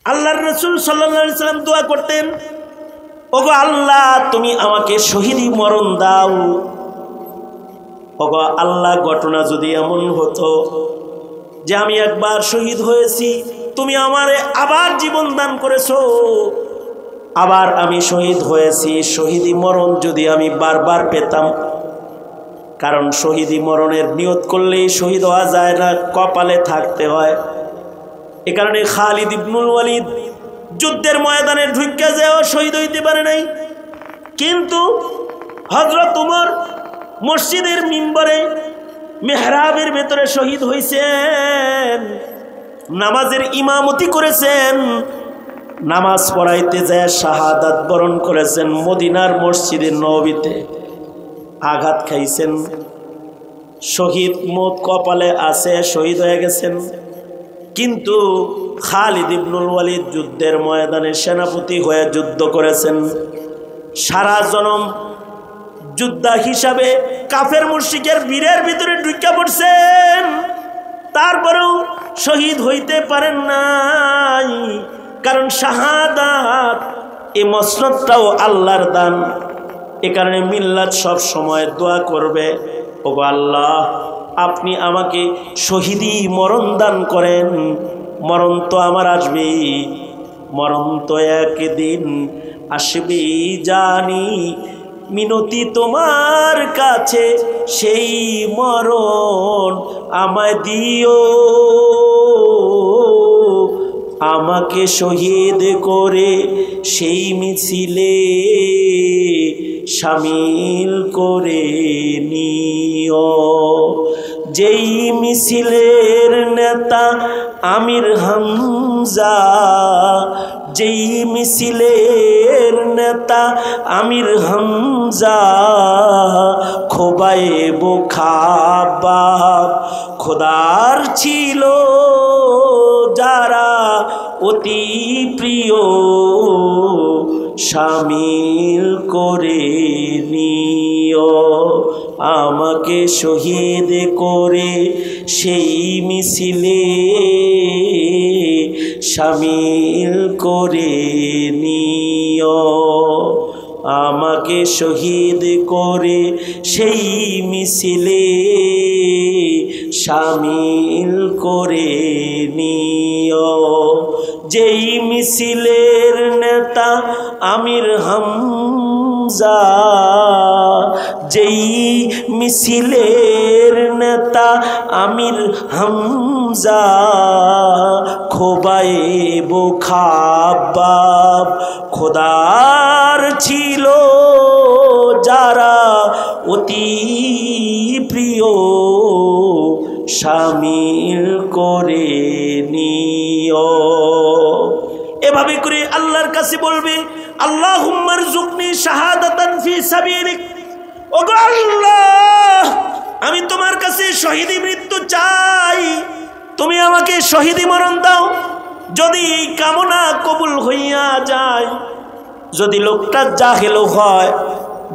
আল্লাহর রাসূল সাল্লাল্লাহু আলাইহি সাল্লাম দোয়া করতেন, ওগো আল্লাহ তুমি আমাকে শহীদি মরণ দাও। ওগো আল্লাহ, ঘটনা যদি এমন হতো যে আমি একবার শহীদ হয়েছি, তুমি আমারে আবার জীবন দান করেছো, আবার আমি শহীদ হয়েছি, শহীদি মরণ যদি আমি বারবার পেতাম, কারণ শহীদি মরণের নিয়ত করলেই শহীদ হওয়া যায় না, কপালে থাকতে হয়। এ কারণে খালিদ ইবনুল ওয়ালিদ যুদ্ধের ময়দানে ঢুকে যেও শহীদ হইতে পারে নাই, কিন্তু হযরত উমর মসজিদের মিম্বরে মেহরাবের ভেতরে শহীদ হয়েছেন, নামাজের ইমামতি করেছেন, নামাজ পড়াইতে যায় শাহাদাত বরণ করেছেন, মদিনার মসজিদে নববীতে আঘাত খাইছেন, শহীদ মত কপালে আছে, শহীদ হয়ে গেছেন। কিন্তু খালিদ ইবনুল ওয়ালিদ যুদ্ধের ময়দানে সেনাপতি হয়ে যুদ্ধ করেছেন, সারা জনম যোদ্ধা হিসাবে কাফের মুশরিকের বীরের ভিতরে ঢুকে পড়ছেন, তারপরেও শহীদ হইতে পারেন নাই, কারণ শাহাদাত এই মসনদটাও আল্লাহর দান। এ কারণে মিল্লাত সব সময় দোয়া করবে, ওগো আল্লাহ আপনি আমাকে শহীদি মরণ দান করেন। মরণ তো আমার আসবেই, মরণ তো একদিন আসবেই জানি, মিনতি তোমার কাছে সেই মরণ আমায় দিও, আমাকে শহীদ করে সেই মিছিলে শামিল করে নিও। যেই মিছিলের নেতা আমির হামজা, যেই মিছিলের নেতা আমির হামজা, খোবায়েব খাব্বাব খোদার ছিল যারা অতি প্রিয়, শামিল করে নিও, আমাকে শহীদ করে সেই মিছিলে শামিল করে নিও, আমাকে শহীদ করে সেই মিছিলে শামিল করে নিও। যেই মিছিলের নেতা আমির হামজা, যেই মিছিলের নেতা আমির হামজা, খোবায়েব খাব্বাব খোদার ছিল যারা অতি প্রিয়, শামিল করে নিও। এভাবে করে আল্লাহর কাছে বলবে, আল্লাহুম্মা রযুকনি শাহাদাতান ফি সাবিলিক, ওগো আল্লাহ আমি তোমার কাছে শহীদি মৃত্যু চাই, তুমি আমাকে শহীদি মরণ দাও। যদি এই কামনা কবুল হইয়া যায়, যদি লোকটা জাহেল হয়,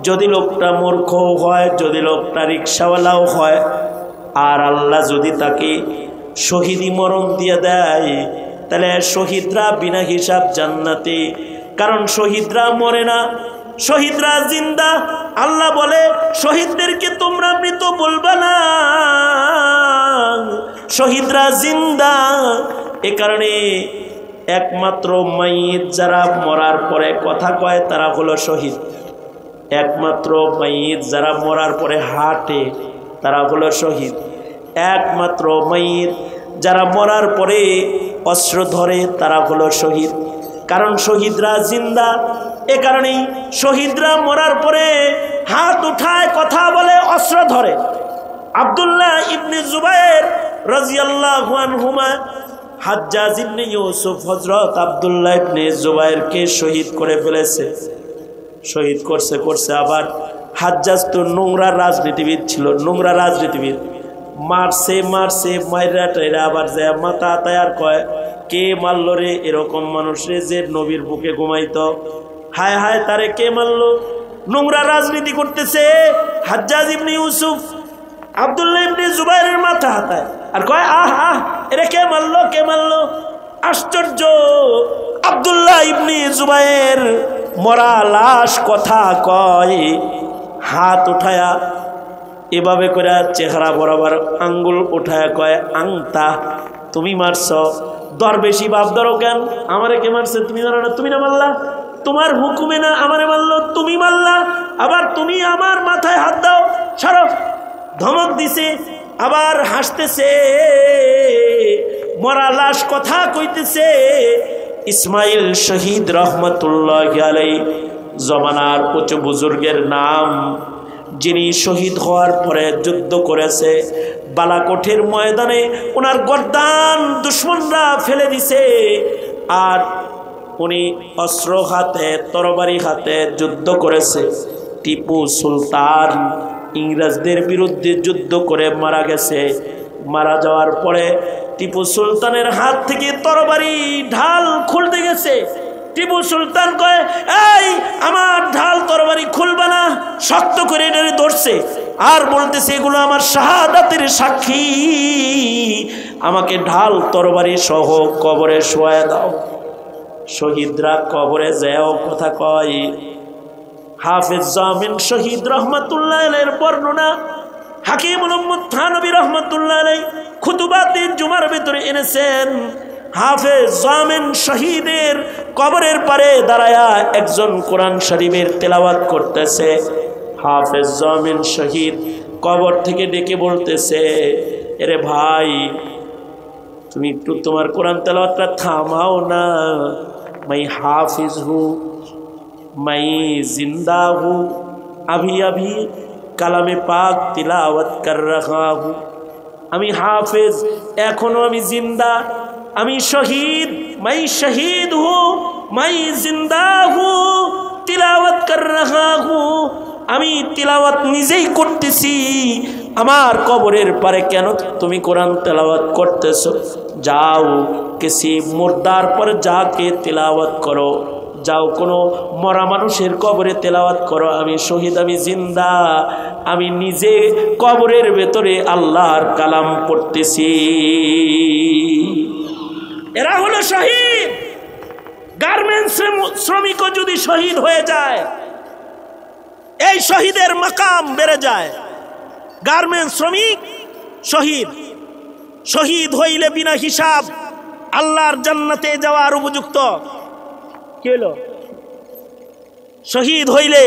যদি লোকটা মূর্খ হয়, যদি লোকটা রিকশাওয়ালাও হয়, আর আল্লাহ যদি তাকে শহীদি মরণ দিয়ে দেয়, তাহলে শহীদরা বিনা হিসাব জান্নাতে, কারণ শহীদরা মরে না, শহীদরা জিন্দা। আল্লাহ বলে শহীদদেরকে তোমরা মৃত বলবা না, শহীদরা জিন্দা। এ কারণে একমাত্র মাইয়িত যারা মরার পরে কথা কয় তারা হলো শহীদ, একমাত্র মাইয়িত যারা মরার পরে হাঁটে তারা হলো শহীদ, একমাত্র মাইয়িত যারা মরার পরে অস্ত্র ধরে তারা হলো শহীদ, কারণ শহীদরা জিন্দা। এ কারণেই শহীদরা মরার পরে হাত উঠায়, কথা বলে, অস্ত্র ধরে। আব্দুল্লাহ ইবনে জুবায়ের রাদিয়াল্লাহু আনহুমা হাজ্জাজ ইবনে ইউসুফ হযরত আব্দুল্লাহ ইবনে জুবায়েরকে শহীদ করে ফেলেছে। শহীদ করছে আবার হাজ্জাজ তো নোংরা রাজনীতিবিদ ছিল, নোংরা রাজনীতিবিদ, মারছে মাইরা টাইরা আবার যায় মাথা তায়ার কয় কে মারলো রে এরকম মানুষরে যে নবীর বুকে ঘুমাইতো, হায় হায় তারে কে মারলো। নোংরা রাজনীতি করতেছে হাজ্জাজ ইবনে ইউসুফ আব্দুল্লাহ ইবনে জুবায়েরের মাথা হাতায় আর কয় আহ আহ এরে কে মারলো। আশ্চর্য, আব্দুল্লাহ ইবনে জুবায়ের মরা লাশ কথা কয়, হাত উঠায়া এভাবে করে চেহারা বরাবর আঙ্গুল উঠায়া কয়, আংতা, তুমি মারছ। দরবেশি বাপ ধরো কেন, আমারে কে মারছে, তুমি মারো না, তুমি না মারলা, তোমার হুকুমে না আমারে মারলো, তুমি মারলা, আবার তুমি আমার মাথায় হাত দাও, সরো। ধমক দিছে, আবার হাসতেছে, মরা লাশ কথা কইতেছে। ইসমাইল শহীদ রহমতুল্লাহ আলাইহি জমানার উচ্চ বুজুর্গের নাম, যিনি শহীদ হওয়ার পরে যুদ্ধ করেছে। বালাকোটের ময়দানে ওনার গর্দান দুশ্মনরা ফেলে দিছে, আর উনি অস্ত্র হাতে তরবারি হাতে যুদ্ধ করেছে। টিপু সুলতান ইংরেজদের বিরুদ্ধে যুদ্ধ করে মারা গেছে। মারা যাওয়ার পরে টিপু সুলতানের হাত থেকে তরবারি ঢাল খুলতে গেছে। টিপু সুলতান কয়, এই আমার ঢাল তরবারি খুলবে না, শক্ত করে এটারে ধরছে আর বলতেছে, এগুলো আমার শাহাদাতের সাক্ষী, আমাকে ঢাল তরবারি সহ কবরে শোয়া দাও। শহীদরা কবরে যাও কথা কয়। হাফেজ জামিন শহীদ রহমতুল্লাহ আলাইহির বর্ণনা হাকিম মুহাম্মদ থানবী রহমতুল্লাহ আলাইহি খুতুবাতে জুমার ভিতরে এনেছেন। হাফেজ জামিন শহীদের কবরের পারে দাঁড়ায়া একজন কোরআন শরীফের তেলাওয়াত করতেছে। হাফেজ জামিন শহীদ কবর থেকে ডেকে বলতেছে, এরে ভাই, তুমি একটু তোমার কোরআন তেলাওয়াতটা থামাও না। मैं हाफिज हूँ, मैं जिंदा हूँ, अभी अभी कलामे पाक तिलावत कर रहा हूँ। আমি হাফেজ, এখনো আমি জিন্দা, আমি শহীদ, मैं शहीद हूँ, मैं जिंदा हूँ, तिलावत कर रहा हूँ। আমি তিলাওয়াত নিজেই করতেছি। আমার কবরের পারে কেন তুমি কোরআন তেলাওয়াত করতেছো? যাও किसी मुर्दार पर जाके तिलावत करो, যাও কোনো মরা মানুষের কবরে তেলাওয়াত করো। আমি শহীদ, আমি জিন্দা, আমি নিজে কবরের ভেতরে আল্লাহর কালাম পড়তেছি। এরা হলো শহীদ। গার্মেন্টস শ্রমিকও যদি শহীদ হয়ে যায়, এই শহীদের মাকাম বেড়ে যায়। গার্মেন্টস শ্রমিক শহীদ, শহীদ হইলে বিনা হিসাব আল্লাহর জান্নাতে যাওয়ার উপযুক্ত। কি হলো? শহীদ হইলে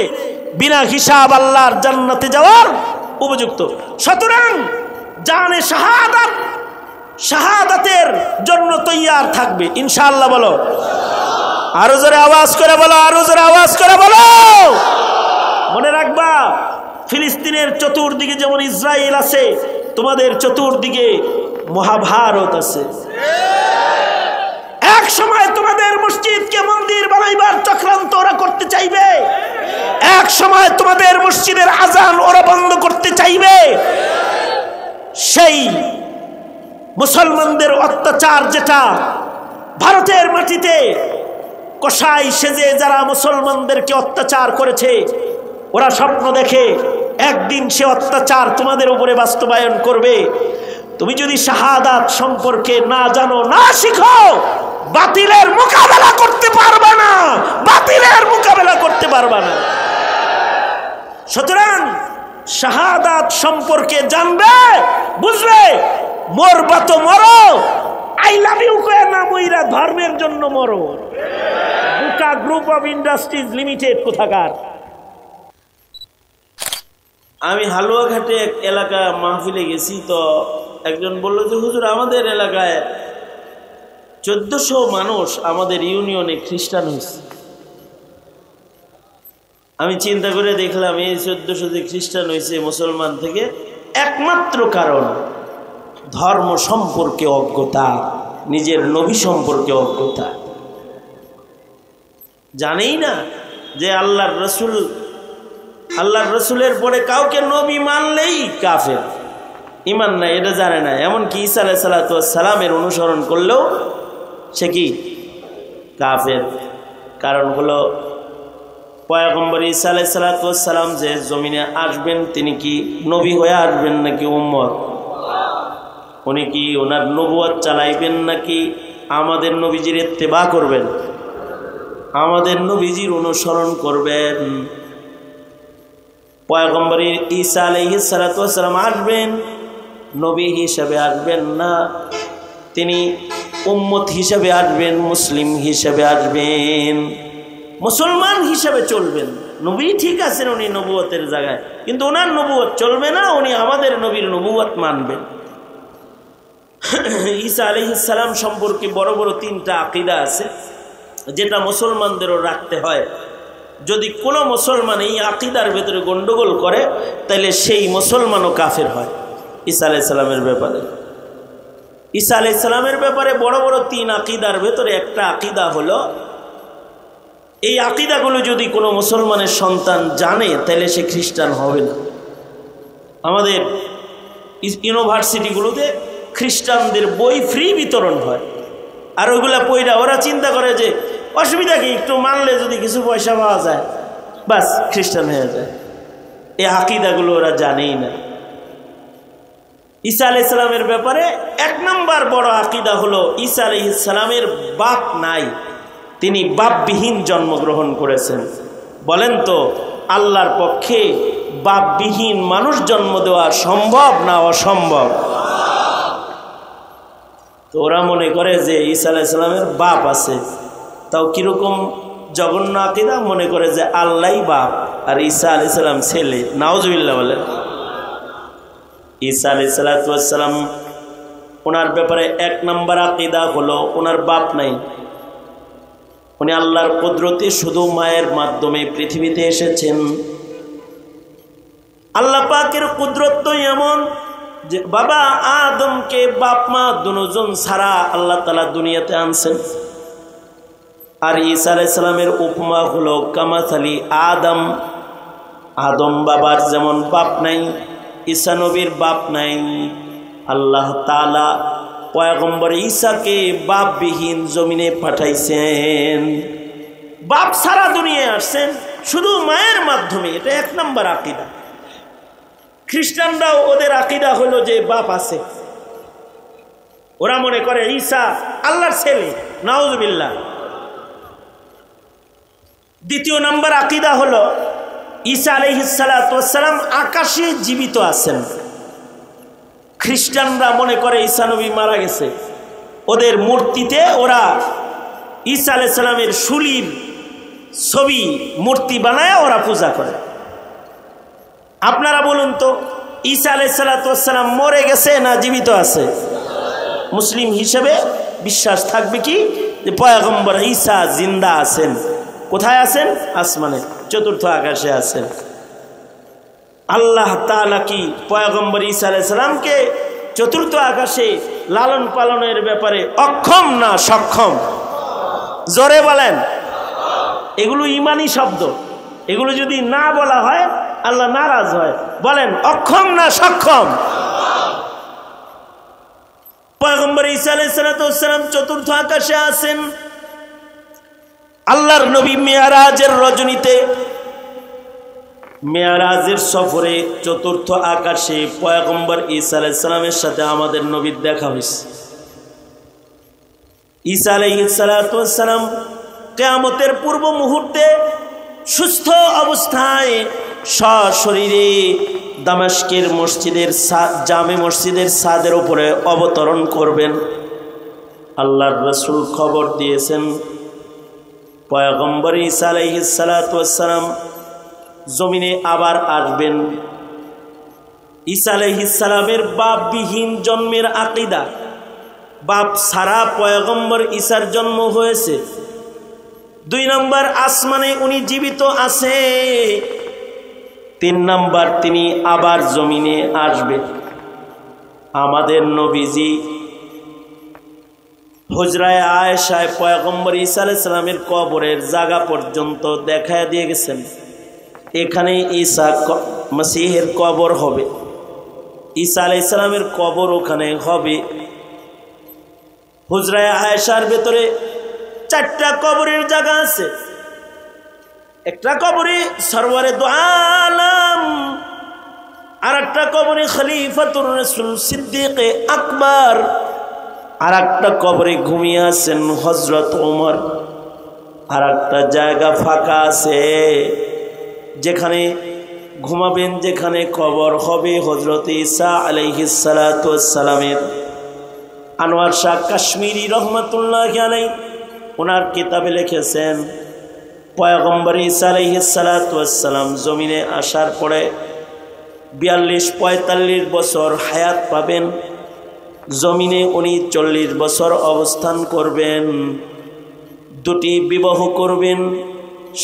বিনা হিসাব আল্লাহর জান্নাতে যাওয়ার উপযুক্ত। সুতরাং জানে শাহাদাত, শাহাদাতের জন্য তৈয়ার থাকবে ইনশাআল্লাহ। বলো আরো জোরে আওয়াজ করে বলো, আরো জোরে আওয়াজ করে বলো। মনে রাখবা, ফিলিস্তিনের চতুর্দিকে যেমন ইসরায়েল আছে, তোমাদের চতুর্দিকে মহাভারত আছে। এক সময় তোমাদের মসজিদকে মন্দির বানাইবার চক্রান্ত ওরা করতে চাইবে। এক সময় তোমাদের মসজিদের আজান ওরা বন্ধ করতে চাইবে। সেই মুসলমানদের অত্যাচার যেটা ভারতের মাটিতে কসাই সেজে যারা মুসলমানদেরকে অত্যাচার করেছে, ওরা স্বপ্ন দেখে একদিন সে অত্যাচার তোমাদের উপরে বাস্তবায়ন করবে। তুমি যদি শাহাদাত সম্পর্কে না জানো, না শিখো, বাতিলের মোকাবেলা করতে পারবে না, বাতিলের মোকাবেলা করতে পারবে না। সুতরাং শাহাদাত সম্পর্কে জানবে, বুঝবে। মরবা তো মরো, আই লাভ ইউ কয়ে না মইরা ধর্মের জন্য মরো। বুকা গ্রুপ অফ ইন্ডাস্ট্রিজ লিমিটেড কোথাকার। আমি হালুয়াঘাটে এক এলাকা মাহফিলে গেছি, তো একজন বলল যে হুজুর, আমাদের এলাকায় 1400 মানুষ আমাদের ইউনিয়নে খ্রিস্টান হয়েছে। আমি চিন্তা করে দেখলাম, এই 1400 যে খ্রিস্টান হয়েছে মুসলমান থেকে, একমাত্র কারণ ধর্ম সম্পর্কে অজ্ঞতা, নিজের নবী সম্পর্কে অজ্ঞতা। জানেই না যে আল্লাহর রসুল, আল্লাহর রসুলের পরে কাউকে নবী মানলেই কাফের, ইমান নাই, এটা জানে না। এমনকি ঈসা আলাইহিস সালামের অনুসরণ করলেও সে কি কাফের। কারণ হলো পয়গম্বর ঈসা আলাইহিস সালাম যে জমিনে আসবেন, তিনি কি নবী হয়ে আসবেন নাকি উম্মত? উনি কি ওনার নবুয়ত চালাইবেন নাকি আমাদের নবীজির ইত্তেবা করবেন, আমাদের নবীজির অনুসরণ করবেন। পয়গম্বর ঈসা আলাইহিস সালাতু ওয়াস সালাম আসবেন, নবী হিসেবে আসবেন না, তিনি উম্মত হিসেবে আসবেন, মুসলিম হিসেবে আসবেন, মুসলমান হিসেবে চলবেন। নবী ঠিক আছেন, উনি নবুয়তের জায়গায়, কিন্তু ওনার নবুয়ত চলবে না, উনি আমাদের নবীর নবুয়ত মানবেন। ঈসা আলাইহিস সালাম সম্পর্কে বড় বড় 3টা আকীদা আছে, যেটা মুসলমানদেরও রাখতে হয়। যদি কোনো মুসলমান এই আকীদার ভেতরে গন্ডগোল করে, তাহলে সেই মুসলমানও কাফের হয়। ঈসা আলাইহিস সালামের ব্যাপারে, ঈসা আলাইহিস সালামের ব্যাপারে বড় বড় 3 আকীদার ভেতরে একটা আকীদা হলো, এই আকীদাগুলো যদি কোনো মুসলমানের সন্তান জানে, তাহলে সে খ্রিস্টান হবে না। আমাদের ইউনিভার্সিটিগুলোতে খ্রিস্টানদের বই ফ্রি বিতরণ হয়, আর ওইগুলা পড়া ওরা চিন্তা করে যে অসুবিধা কি, একটু মানলে যদি কিছু পয়সা পাওয়া যায়, বাস খ্রিস্টান হয়ে যায়। এই আকীদাগুলো ওরা জানেই না। ঈসা আলাইহিস সালামের ব্যাপারে 1 নম্বর বড় আকীদা হলো, ঈসা আলাইহিস সালামের বাপ নাই, তিনি বাপবিহীন জন্মগ্রহণ করেছেন। বলেন তো, আল্লাহর পক্ষে বাপবিহীন মানুষ জন্ম দেওয়া সম্ভব না অসম্ভব? তো ওরা মনে করে যে ঈসা আলাইহিস সালামের বাপ আছে, তাও কিরকম জঘন্য আকীদা, মনে করে যে আল্লাহই বাপ আর ঈসা আলাইহিস সালাম ছেলে। নাউজুবিল্লাহ বলেন। ঈসা আলাইহিস সালাম, ওনার ব্যাপারে 1 নম্বর আকীদা হলো ওনার বাপ নাই, উনি আল্লাহর কুদরতে শুধু মায়ের মাধ্যমে পৃথিবীতে এসেছেন। আল্লাহ পাকের কুদরত তো এমন যে বাবা আদমকে বাপ মা দুজন ছাড়া আল্লাহ তাআলা দুনিয়াতে আনছেন। আর ঈসা আলাইহিস সালামের উপমা হলো কামাসালি আদম, আদম বাবার যেমন বাপ নাই, ঈসা নবীর বাপ নাই। আল্লাহ তাআলা পয়গম্বর ঈসাকে বাপবিহীন জমিনে পাঠাইছেন, বাপ সারা দুনিয়ায় আসছেন শুধু মায়ের মাধ্যমে। এটা 1 নম্বর আকীদা। খ্রিস্টানরাও ওদের আকীদা হলো যে বাপ আছে, ওরা মনে করে ঈসা আল্লাহর ছেলে। নাউজুবিল্লাহ। 2 নম্বর আকীদা হলো ঈসা আলাইহিস সালাতু ওয়াস সালাম আকাশে জীবিত আছেন। খ্রিস্টানরা মনে করে ঈসা নবী মারা গেছে, ওদের মূর্তিতে ওরা ঈসা আলাইহিস সালামের শুলির ছবি মূর্তি বানায় ওরা পূজা করে। আপনারা বলুন তো, ঈসা আলাইহিস সালাতু ওয়াস সালাম মরে গেছে না জীবিত আছে? মুসলিম হিসেবে বিশ্বাস থাকবে কি যে পয়গম্বর ঈসা জিন্দা আছেন। কোথায় আছেন? আসমানে, 4র্থ আকাশে আছেন। আল্লাহ তাআলা কি পয়গম্বর ঈসা আলাইহিস সালামকে 4র্থ আকাশে লালন পালনের ব্যাপারে অক্ষম না সক্ষম? জোরে বলেন। এগুলো ঈমানি শব্দ, এগুলো যদি না বলা হয় আল্লাহ নারাজ হয়। বলেন, অক্ষম না সক্ষম? পয়গম্বর ঈসা আলাইহিস সালাম 4র্থ আকাশে আছেন। আল্লাহর নবী মেরাজের রজনীতে, মেরাজের সফরে 4র্থ আকাশে পয়গম্বর ঈসা আলাইহিস সালামের সাথে আমাদের নবীর দেখা হয়েছে। ঈসা আলাইহিস সালাম কিয়ামতের পূর্ব মুহূর্তে সুস্থ অবস্থায় সশরীরে দামেস্কের মসজিদের জামে মসজিদের ছাদের উপরে অবতরণ করবেন। আল্লাহর রাসূল খবর দিয়েছেন পয়গম্বর ঈসা আলাইহিস সালাম জমিনে আবার আসবেন। ঈসা আলাইহিস সালামের বাপবিহীন জন্মের আকীদা, বাপ সারা পয়গম্বর ঈসার জন্ম হয়েছে। 2 নম্বর, আসমানে উনি জীবিত আছে। 3 নম্বর, তিনি আবার জমিনে আসবেন। আমাদের নবীজি হুজরায়ে আয়েশায় পয়গম্বর ঈসা আলাইহিস সালামের কবরের জায়গা পর্যন্ত দেখায় দিয়ে গেছেন, এখানে ঈসা মসিহের কবর হবে, ঈসা আলাইহিস সালামের কবর ওখানে হবে। হুজরায়ে আয়েশার ভেতরে 4টা কবরের জায়গা আছে। একটা কবরে সরওয়ারে দু আলম, আর একটা কবরে খলিফাতুর রাসূল সিদ্দিক আকবর, আর একটা কবরে ঘুমিয়ে আছেন হযরত ওমর। আর একটা জায়গা ফাঁকা আছে যেখানে ঘুমাবেন, যেখানে কবর হবে হযরত ঈসা আলাইহিস সালাতু ওয়াস সালামের। আনোয়ার শাহ কাশ্মীরি রহমাতুল্লাহি আলাইহি ওনার কিতাবে লিখেছেন পয়গম্বর ঈসা আলাইহিস সালাতু ওয়াস সালাম জমিনে আসার পরে 42-45 বছর হায়াত পাবেন। জমিনে উনি 40 বছর অবস্থান করবেন, 2টি বিবাহ করবেন,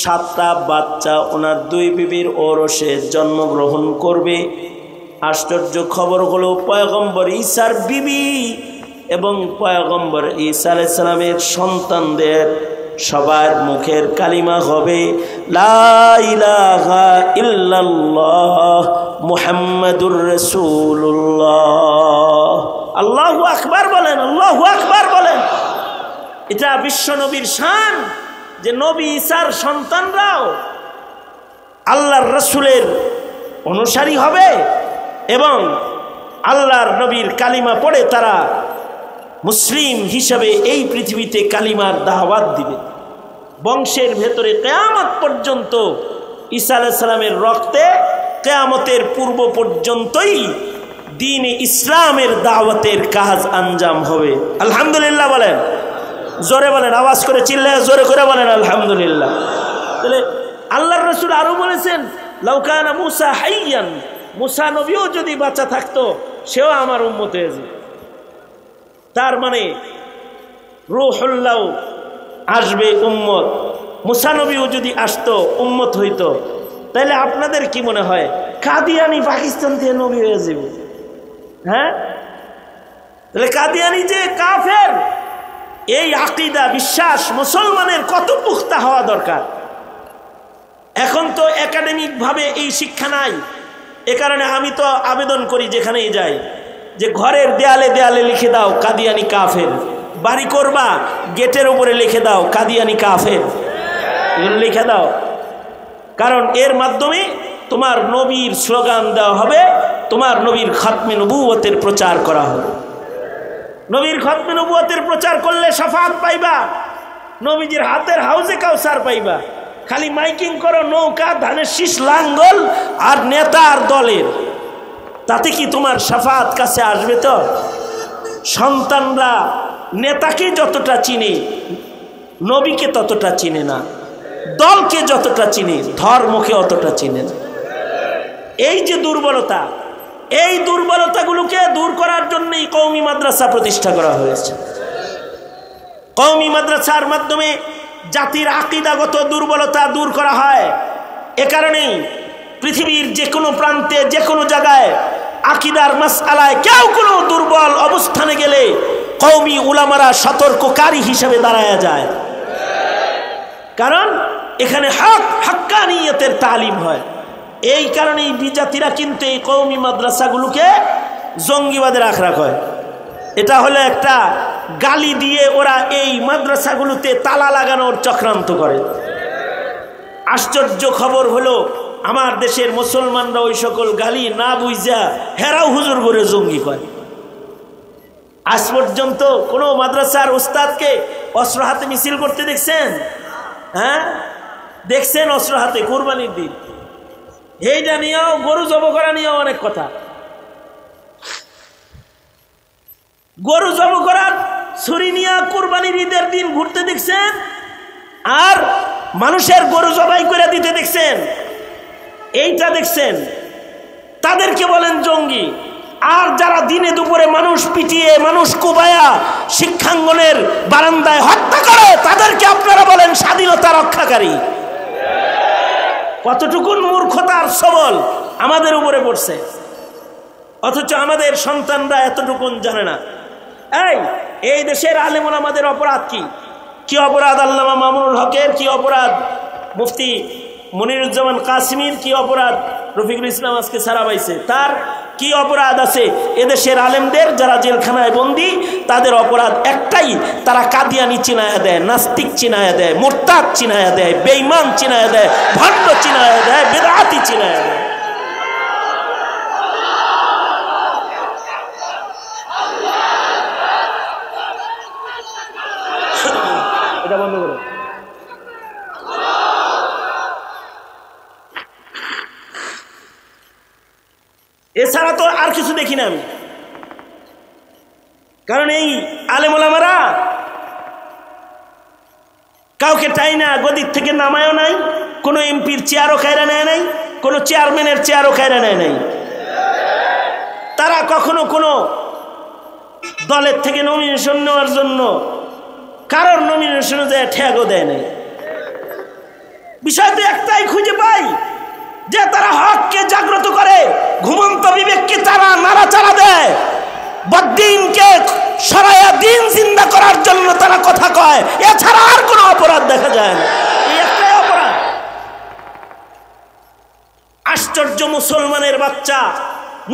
7টা বাচ্চা ওনার 2 বিবির ঔরসে জন্মগ্রহণ করবে। আশ্চর্য খবর হলো পয়গম্বর ঈসার বিবি এবং পয়গম্বর ঈসা আলাইহিস সালামের সন্তানদের সবার মুখের কালিমা হবে লা ইলাহা ইল্লাল্লাহ মুহাম্মাদুর রাসূলুল্লাহ। আল্লাহু আকবার বলেন, আল্লাহু আকবার বলেন। এটা বিশ্ব নবীর শান যে নবী ঈসার সন্তানরাও আল্লাহর রাসূলের অনুসারী হবে এবং আল্লাহর নবীর কালিমা পড়ে তারা মুসলিম হিসাবে এই পৃথিবীতে কালিমার দাওয়াত দিবে। বংশের ভেতরে কিয়ামত পর্যন্ত ঈসা আলাইহিস সালামের রক্তে কিয়ামতের পূর্ব পর্যন্তই দ্বীন-ই ইসলামের দাওয়াতের কাজ আঞ্জাম হবে। আলহামদুলিল্লাহ বলেন, জোরে বলেন, আওয়াজ করে চিল্লায় জোরে করে বলেন আলহামদুলিল্লাহ। তাহলে আল্লাহর রাসূল আরো বলেছেন লাউ কানা মূসা হাইয়ান, মূসা নবীও যদি বাঁচা থাকতো সেও আমার উম্মত হয়ে যেত। তার মানে রূহুল্লাহ আসবে উম্মত, মূসা নবীও যদি আসতো উম্মত হইতো। তাহলে আপনাদের কি মনে হয় কাদিয়ানি পাকিস্তান থেকে নবী হয়ে যাবে? হ্যাঁ, তাহলে কাদিয়ানি যে কাফের, এই আকীদা বিশ্বাস মুসলমানের কত পুখতা হওয়া দরকার। এখন তো একাডেমিক ভাবে এই শিক্ষা নাই। এ কারণে আমি তো আবেদন করি যেখানেই যাই যে ঘরের দেয়ালে দেয়ালে লিখে দাও কাদিয়ানি কাফের, বাড়ি করবা গেটের উপরে লিখে দাও কাদিয়ানি কাফের, এগুলো লিখে দাও। কারণ এর মাধ্যমে তোমার নবীর স্লোগান দেওয়া হবে, তোমার নবীর খাতমে নবুয়তের প্রচার করা হবে। নবীর খাতমে নবুয়তের প্রচার করলে শাফাআত পাইবা, নবীজির হাতের হাউজে কাউসার পাইবা। খালি মাইকিং করো নৌকা, ধানের শীষ, লাঙ্গল আর নেতার দলের, তাতে কি তোমার শাফাআত কাছে আসবে? তো সন্তানরা নেতাকে যতটা চিনে নবীকে ততটা চিনে না, দলকে যতটা চিনে ধর্মকে অতটা চিনে না। এই যে দুর্বলতা, এই দুর্বলতাগুলোকে দূর করার জন্যই কওমি মাদ্রাসা প্রতিষ্ঠা করা হয়েছে। কওমি মাদ্রাসার মাধ্যমে জাতির আকীদাগত দুর্বলতা দূর করা হয়। এ কারণেই পৃথিবীর যে কোনো প্রান্তে যে কোনো জায়গায় আকীদার মাসআলায় কেউ কোনো দুর্বল অবস্থানে গেলে কওমি উলামারা সতর্ককারী হিসেবে দাঁড়ায়া যায়। কারণ এখানে হক হাক্কানিয়তের তালিম হয়। এই কারণেই বিজাতিরা কিন্তু এই কওমি মাদ্রাসাগুলোকে জঙ্গিবাদের আখড়া কয়। এটা হলো একটা গালি দিয়ে ওরা এই মাদ্রাসাগুলোতে তালা লাগানোর চক্রান্ত করে। আশ্চর্য খবর হলো আমার দেশের মুসলমানরা ওই সকল গালি না বুঝা হেরাও হুজুর করে জঙ্গি কয়। আজ পর্যন্ত কোনো মাদ্রাসার ওস্তাদকে অস্ত্র হাতে মিছিল করতে দেখছেন? হ্যাঁ, দেখছেন অস্ত্র হাতে কুরবানির দিন। এইটা নিয়েও গরু জবাই করা নিয়েও অনেক কথা। গরু জবাই করার ছুরি নিয়ে কুরবানির ঈদের দিন ঘুরতে দেখছেন, আর মানুষের গরু জবাই করে দিতে দেখছেন। এইটা দেখছেন, তাদেরকে বলেন জঙ্গি। আর যারা দিনে দুপুরে মানুষ পিটিয়ে, মানুষ কুবায়া শিক্ষাঙ্গনের বারান্দায় হত্যা করে, তাদেরকে আপনারা বলেন স্বাধীনতা রক্ষাকারী। কতটুকুন মূর্খতার সবল আমাদের উপরে পড়ছে, অথচ আমাদের সন্তানরা এতটুকুন জানে না। এই দেশের আলেম ওলামাদের অপরাধ কি? কি অপরাধ আল্লামা মামুনুল হকের? কি অপরাধ মুফতি মনিরুজ্জামান কাসিমির? কি অপরাধ রফিকুল ইসলাম আজকে ছাড়া পাইছে? তার কি অপরাধ আছে? এদেশের আলেমদের যারা জেলখানায় বন্দী, তাদের অপরাধ একটাই, তারা কাদিয়ানি চিনায়া দেয়, নাস্তিক চিনায়া দেয়, মুরতাদ চিনায়া দেয়, বেঈমান চিনায়া দেয়, ভণ্ড চিনায়া দেয়, বেদাতি চিনায়া দেয়। এছাড়া তো আর কিছু দেখি না আমি। কারণ এই আলেম ওলামারা কাউকে টাই না গদির থেকে নামায়ও নাই, কোনো এমপির চেয়ারও খায়রা নেয় নাই, কোনো চেয়ারম্যানের চেয়ারও খায়রা নেয় নাই। তারা কখনো কোনো দলের থেকে নমিনেশন নেওয়ার জন্য কারোর নমিনেশনে যায় ঠেকও দেয় নাই। বিষয় তো একটাই খুঁজে পাই যে তারা হককে জাগ্রত করে, ঘুমন্ত বিবেককে তারা নাড়াচাড়া দেয়, বদ্দিনকে সরাইয়া দিন জিন্দা করার জন্য তারা কথা কয়, এছাড়া আর কোনো অপরাধ দেখা যায় না। এই একটাই অপরাধ। আশ্চর্য, মুসলমানের বাচ্চা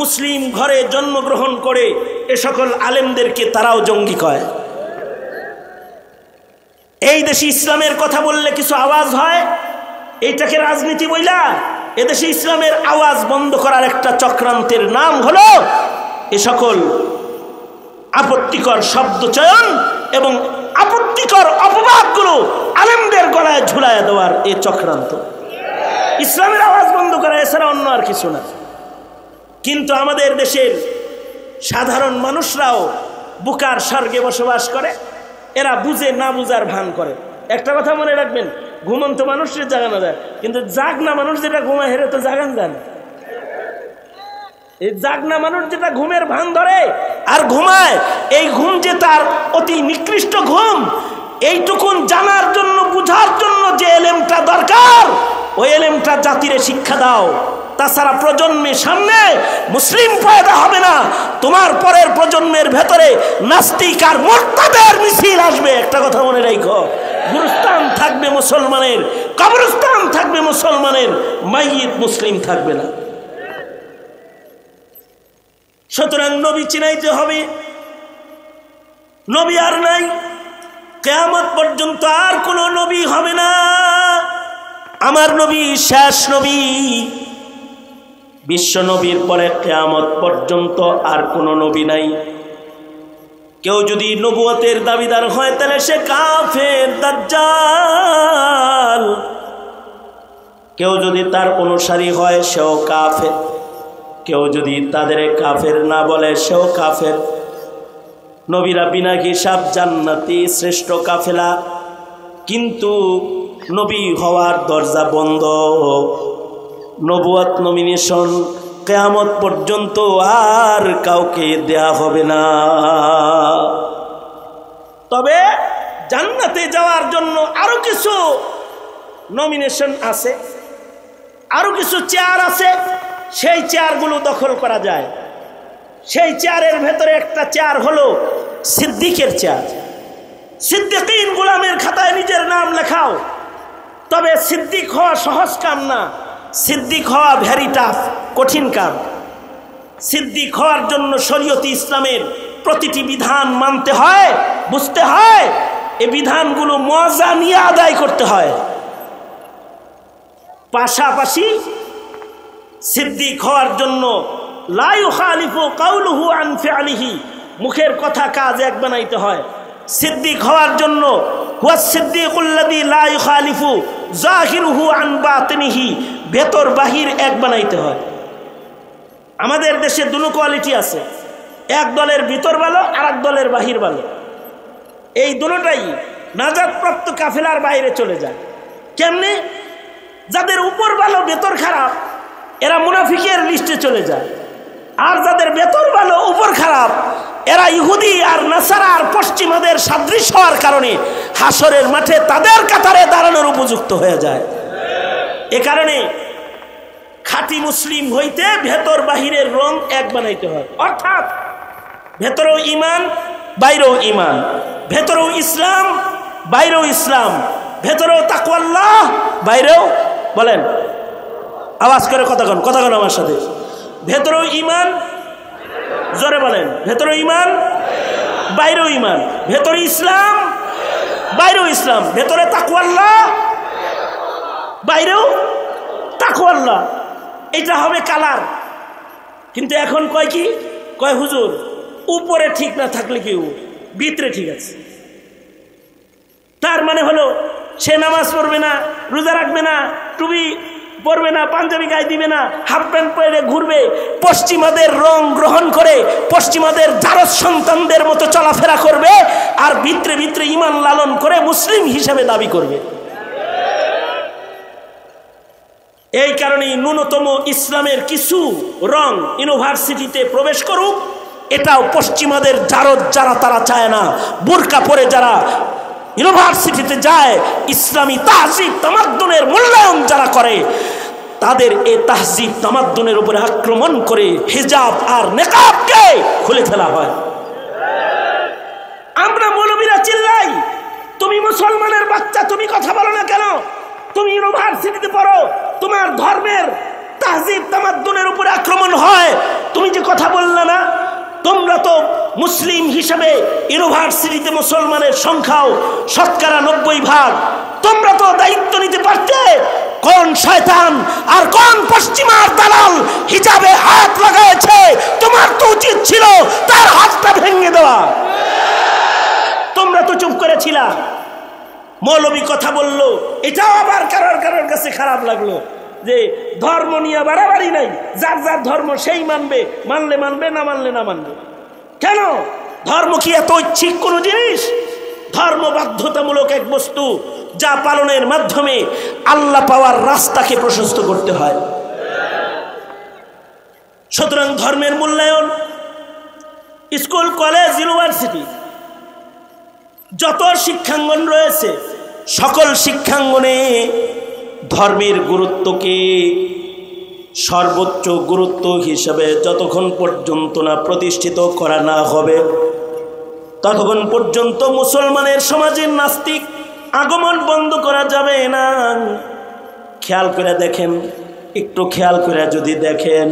মুসলিম ঘরে জন্মগ্রহণ করে এ সকল আলেমদেরকে তারাও জঙ্গি কয়। এই দেশে ইসলামের কথা বললে কিছু আওয়াজ হয়, এইটাকে রাজনীতি বইলা এদেশে ইসলামের আওয়াজ বন্ধ করার একটা চক্রান্তের নাম হলো এ সকল আপত্তিকর শব্দ চয়ন এবং আপত্তিকর অপবাদগুলো আলেমদের গলায় ঝুলায় দেওয়ার এই চক্রান্ত। ইসলামের আওয়াজ বন্ধ করা, এছাড়া অন্য আর কিছু না। কিন্তু আমাদের দেশের সাধারণ মানুষরাও বুকার স্বর্গে বসবাস করে, এরা বুঝে না বুঝার ভান করে। একটা কথা মনে রাখবেন, ঘুমন্ত মানুষের জাগানো যায়, কিন্তু জাগনা মানুষ যেটা ঘুমায় হেরে তো জাগান যান। এই জাগনা মানুষ যেটা ঘুমের ভান ধরে আর ঘুমায়, এই ঘুম যে তার অতি নিকৃষ্ট ঘুম, এইটুকুন জানার জন্য, বুঝার জন্য যে এলেমটা দরকার, ওই এলেমটা জাতিরে শিক্ষা দাও। তাছাড়া প্রজন্মের সামনে মুসলিম পয়দা হবে না, তোমার পরের প্রজন্মের ভেতরে নাস্তিক আর মুরতাদের মিছিল আসবে। একটা কথা মনে রাখো, গুরুস্থান থাকবে মুসলমানের, কবরস্থান থাকবে মুসলমানের, মাইয়িত মুসলিম থাকবে না। সুতরাং নবী চিনাইতে হবে। নবী আর নাই, কিয়ামত পর্যন্ত আর কোন নবী হবে না। আমার নবী শেষ নবী। বিশ্ব নবীর পরে কিয়ামত পর্যন্ত আর কোন নবী নাই। কেউ যদি নবুয়তের দাবিদার হয় তাহলে সে কাফের, দাজ্জাল। কেউ যদি তার অনুসারী হয় সেও কাফের, কেউ যদি তাদের কাফের না বলে সেও কাফের। নবীরা বিনা হিসাব জান্নাতি শ্রেষ্ঠ কাফেলা, কিন্তু নবী হওয়ার দরজা বন্ধ। নবুয়ত নমিনেশন কিয়ামত পর্যন্ত আর কাউকে দেয়া হবে না। তবে জান্নাতে যাওয়ার জন্য আরো কিছু নমিনেশন আছে, আরো কিছু চেয়ার আছে, সেই চেয়ারগুলো দখল করা যায়। সেই চেয়ারের ভেতরে একটা চেয়ার হলো সিদ্দিকের চেয়ার। সিদ্দিকিন গোলামের খাতায় নিজের নাম লেখাও। তবে সিদ্দিক হওয়া সহজ কাম না, সিদ্দিক হওয়া ভেরি টাফ, কঠিন কাম। সিদ্দিক হওয়ার জন্য শরীয়তে ইসলামের প্রতিটি বিধান মানতে হয়, বুঝতে হয়, এই বিধানগুলো মজা নিয়ে আদায় করতে হয়। পাশাপাশি সিদ্দিক হওয়ার জন্য লা ইউখালিফু কাউলুহু আন ফিআলিহি, মুখের কথা কাজ এক বানাইতে হয়। সিদ্দিক হওয়ার জন্য হুয়া সিদ্দিকুল্লাযী লা ইউখালিফু যাহিরুহু আন বাতিনিহি, ভেতর বাহির এক বানাইতে হয়। আমাদের দেশে দুটো কোয়ালিটি আছে, এক দলের ভিতর ভালো আর এক দলের বাহির ভালো। এই দুটোটাই নাজাতপ্রাপ্ত কাফেলার বাইরে চলে যায়। কেমনে? যাদের উপর ভালো ভেতর খারাপ, এরা মুনাফিকের লিস্টে চলে যায়। আর যাদের ভেতর ভালো উপর খারাপ, এরা ইহুদি আর নাসারা আর পশ্চিমাদের সাদৃশ্য হওয়ার কারণে হাসরের মাঠে তাদের কাতারে দাঁড়ানোর উপযুক্ত হয়ে যায়। এ কারণে খাঁটি মুসলিম হইতে ভেতর বাহিরের রং এক বানাইতে হয়। অর্থাৎ ভেতরেও ইমান, বাইরেও ইমান, ভেতরেও ইসলাম, বাইরেও ইসলাম, ভেতরেও তাকওয়াল্লাহ, বাইরেও, বলেন আওয়াজ করে কথা কন আমার সাথে, ভেতরেও ইমান, জোরে বলেন, ভেতরেও ইমান, বাইরেও ইমান, ভেতরে ইসলাম, বাইরেও ইসলাম, ভেতরে তাকওয়াল্লাহ, বাইরেও তাকওয়াল্লাহ। এটা হবে কালার। কিন্তু এখন কয় কি কয়, হুজুর উপরে ঠিক না থাকলে কেউ ভিতরে ঠিক আছে। তার মানে হলো সে নামাজ পড়বে না, রোজা রাখবে না, টুপি পরবে না, পাঞ্জাবি গায়ে দিবে না, হাফ প্যান্ট পরে ঘুরবে, পশ্চিমাদের রং গ্রহণ করে পশ্চিমাদের জারজ সন্তানদের মতো চলাফেরা করবে, আর ভিতরে ভিতরে ঈমান লালন করে মুসলিম হিসেবে দাবি করবে। এই কারণে ন্যূনতম ইসলামের কিছু রং ইউনিভার্সিটিতে প্রবেশ করুক, এটাও পশ্চিমাদের জারজ যারা তারা চায় না। বোরকা পরে যারা ইউনিভার্সিটিতে যায়, ইসলামী তাহজিব তামাদ্দুনের মূল্যায়ন যারা করে, তাদের এই তাহজিব তামাদ্দুনের উপরে আক্রমণ করে হিজাব আর নেকাবকে খুলে ফেলা হয়। আমরা মৌলবীরা চিল্লাই, তুমি মুসলমানের বাচ্চা, তুমি কথা বলো না কেন? তুমি ইউনিভার্সিটিতে পড়ো, তোমার ধর্মের তাহজিব তামাদ্দুনের উপরে আক্রমণ হয়, তুমি যে কথা বললে না? তোমরা তো মুসলিম হিসেবে ইউনিভার্সিটিতে মুসলমানের সংখ্যাও 90% তোমরা তো দায়িত্ব নিতে পারতে। কোন শয়তান আর কোন পশ্চিমার দালাল হিজাবে হাত লাগাইছে? তোমার তো উচিত ছিল তার হাতটা ভেঙে দেওয়া। তোমরা তো চুপ করেছিলা। মৌলবী কথা বললো, এটাও আবার কারোর কাছে খারাপ লাগলো যে ধর্ম নিয়ে বাড়াবাড়ি নাই, যার যার ধর্ম সেই মানবে, মানলে মানবে, না মানলে না মানবে। কেন? ধর্ম কি এত ঐচ্ছিক কোনো জিনিস? ধর্ম বাধ্যতামূলক এক বস্তু, যা পালনের মাধ্যমে আল্লাহ পাওয়ার রাস্তাকে প্রশস্ত করতে হয়। সুতরাং ধর্মের মূল্যায়ন, স্কুল, কলেজ, ইউনিভার্সিটি, যত শিক্ষাঙ্গন রয়েছে, সকল শিক্ষাঙ্গনে ধর্মের গুরুত্বকে সর্বোচ্চ গুরুত্ব হিসাবে যতক্ষণ পর্যন্ত না প্রতিষ্ঠিত করা না হবে, ততক্ষণ পর্যন্ত মুসলমানের সমাজের নাস্তিক আগমন বন্ধ করা যাবে না। খেয়াল করে দেখেন, একটু খেয়াল করে যদি দেখেন,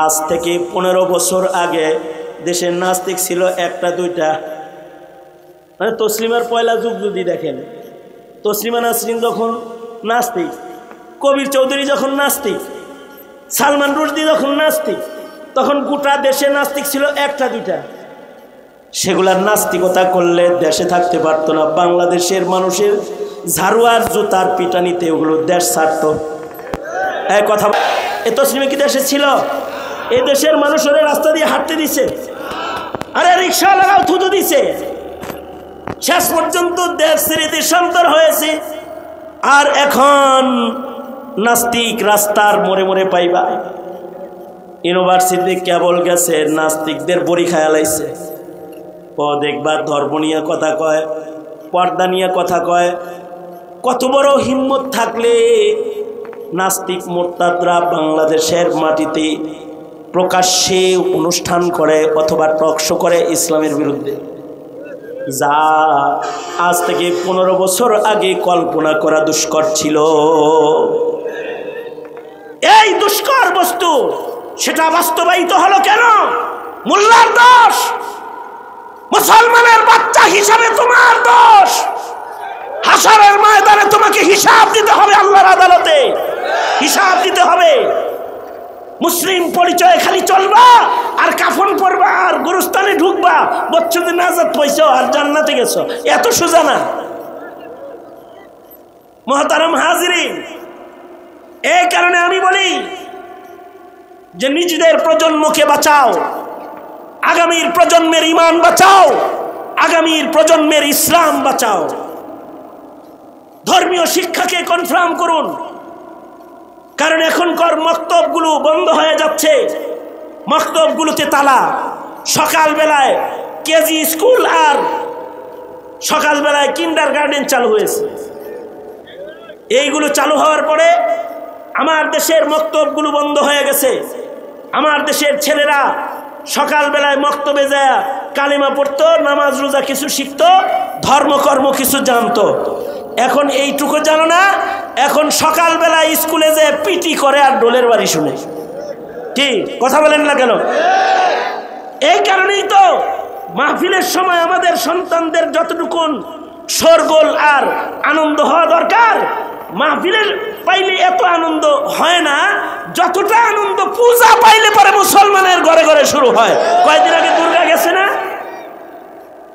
আজ থেকে 15 বছর আগে দেশের নাস্তিক ছিল একটা দুইটা। মানে তসলিমার পয়লা যুগ যদি দেখেন, তসলিমা নাসরিন যখন নাস্তিক, কবির চৌধুরী যখন নাস্তিক, সালমান রুশদি যখন নাস্তিক, তখন গোটা দেশে নাস্তিক ছিল একটা দুইটা। সেগুলার নাস্তিকতা করলে দেশে থাকতে পারতো না। বাংলাদেশের মানুষের ঝাড়ু আর জুতার পিটানিতে ওগুলো দেশ ছাড়তো। এক কথা, এ তসলিমা কি দেশে ছিল? এই দেশের মানুষের রাস্তা দিয়ে হাঁটতে দিছে, আরে রিক্সাওয়ালারাও থুতু দিছে। শেষ পর্যন্ত দেশ ছেড়ে দেশান্তর হয়েছে। আর এখন নাস্তিক রাস্তার মোড়ে মোড়ে পাইবা। ইউনিভার্সিটিতে কেবল গেছে, নাস্তিকদের বড়ি খায়া লাইছে। দেখবা ধর্ম নিয়ে কথা কয়, পর্দা নিয়ে কথা কয়। কত বড় হিম্মত থাকলে নাস্তিক মোরতাদরা বাংলাদেশের মাটিতে প্রকাশ্যে অনুষ্ঠান করে অথবা টকশো করে ইসলামের বিরুদ্ধে, যা আজ থেকে 15 বছর আগে কল্পনা করা দুষ্কর ছিল। এই দুষ্কর বস্তু সেটা বাস্তবায়িত হলো কেন? মোল্লার দোষ, মুসলমানের বাচ্চা হিসাবে তোমার দোষ। হাসরের ময়দানে তোমাকে হিসাব দিতে হবে, আল্লাহর আদালতে হিসাব দিতে হবে। মুসলিম পরিচয় খালি চলবা আর কাফন পরবা আর গুরুস্থানে ঢুকবা, বচ্চদের নাজাত পাইছো আর জান্নাতে গেছো, এত সোজা না। মুহতারাম হাজিরিন, এই কারণে আমি বলি যে নিজেদের প্রজন্মকে বাঁচাও, আগামীর প্রজন্মের ঈমান বাঁচাও, আগামীর প্রজন্মের ইসলাম বাঁচাও। ধর্মীয় শিক্ষাকে কনফার্ম করুন, কারণ এখনকার মক্তবগুলো বন্ধ হয়ে যাচ্ছে। মক্তবগুলোতে তালা। সকালবেলায় কেজি স্কুল আর সকালবেলায় কিন্ডারগার্টেন চালু হয়েছে। এইগুলো চালু হওয়ার পরে আমার দেশের মক্তবগুলো বন্ধ হয়ে গেছে। আমার দেশের ছেলেরা সকালবেলায় মক্তবে যায় কালিমা পড়তো, নামাজ রোজা কিছু শিখতো, ধর্মকর্ম কিছু জানতো। এখন এইটুকু জানো না, এখন সকালবেলা স্কুলে যে পিটি করে আর ডোলের বাড়ি শুনে। কি কথা বলেন না কেন? এই কারণেই তো মাহফিলের সময় আমাদের সন্তানদের যতটুকুন শোরগোল আর আনন্দ হওয়া দরকার, মাহফিলের পাইলে এত আনন্দ হয় না যতটা আনন্দ পূজা পাইলে পরে মুসলমানের ঘরে ঘরে শুরু হয়। কয়েকদিন আগে দুর্গা গেছে না?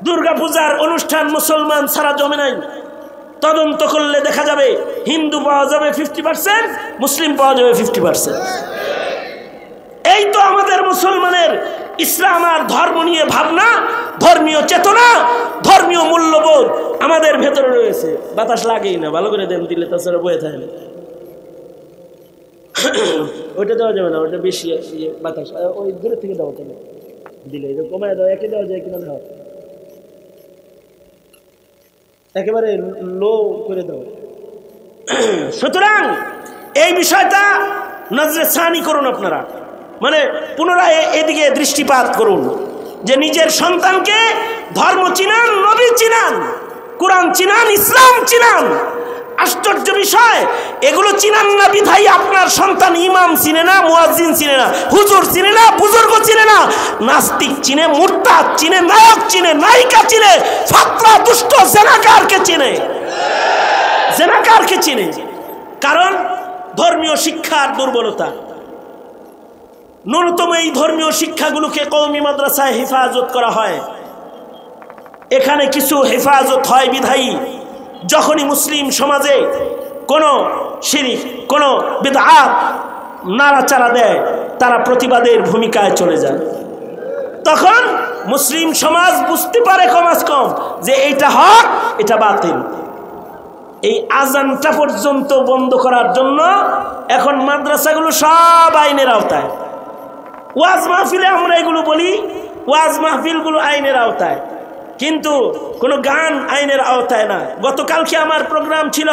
দুর্গা পূজার অনুষ্ঠান মুসলমান সারা জমে নাই। তদন্ত করলে দেখা যাবে হিন্দু পাওয়া যাবে 50%, মুসলিম পাওয়া যাবে 50%। এই তো আমাদের মুসলমানের ইসলাম আর ধর্ম নিয়ে ভাবনা, ধর্মীয় চেতনা, ধর্মীয় মূল্যবোধ আমাদের ভেতরে রয়েছে। বাতাস লাগেই না, ভালো করে দেন, দিলে তাছাড়া বয়ে থাকে না। ওইটা দেওয়া যাবে না, ওইটা বেশি বাতাস, ওই দূরে থেকে দেওয়া কেন দিলে কমায় দেওয়া, একে দেওয়া যায় কিনা দেওয়া, একেবারে লো করে দাও। সুতরাং এই বিষয়টা নজরে সানি করুন আপনারা, মানে পুনরায় এদিকে দৃষ্টিপাত করুন যে নিজের সন্তানকে ধর্ম চিনান, নবী চিনান, কোরআন চিনান, ইসলাম চিনান। আশ্চর্য বিষয়, এগুলো চিনান না বিধাই আপনার সন্তান ইমাম চিনে না, মুয়াজ্জিন চিনে না, হুজুর চিনে না, বুজুর্গ চিনে না, নাস্তিক চিনে, মুরতাদ চিনে, নায়ক চিনে, নায়িকা চিনে, ফাতরা দুষ্ট জেনাকারকে চিনে, জেনাকারকে চিনে। কারণ ধর্মীয় শিক্ষার দুর্বলতা। ন্যূনতম এই ধর্মীয় শিক্ষাগুলোকে কওমি মাদ্রাসায় হেফাজত করা হয়, এখানে কিছু হেফাজত হয় বিধায়ী যখনই মুসলিম সমাজে কোনো শিরক, কোনো বিদআত নাড়াচাড়া দেয়, তারা প্রতিবাদের ভূমিকায় চলে যায়। তখন মুসলিম সমাজ বুঝতে পারে কমাস কম যে এইটা হক, এটা বাতিল। এই আজানটা পর্যন্ত বন্ধ করার জন্য এখন মাদ্রাসাগুলো সব আইনের আওতায়। ওয়াজ মাহফিলে আমরা এগুলো বলি, ওয়াজ মাহফিলগুলো আইনের আওতায়, কিন্তু কোনো গান আইনের আওতায় না। গতকালকে আমার প্রোগ্রাম ছিল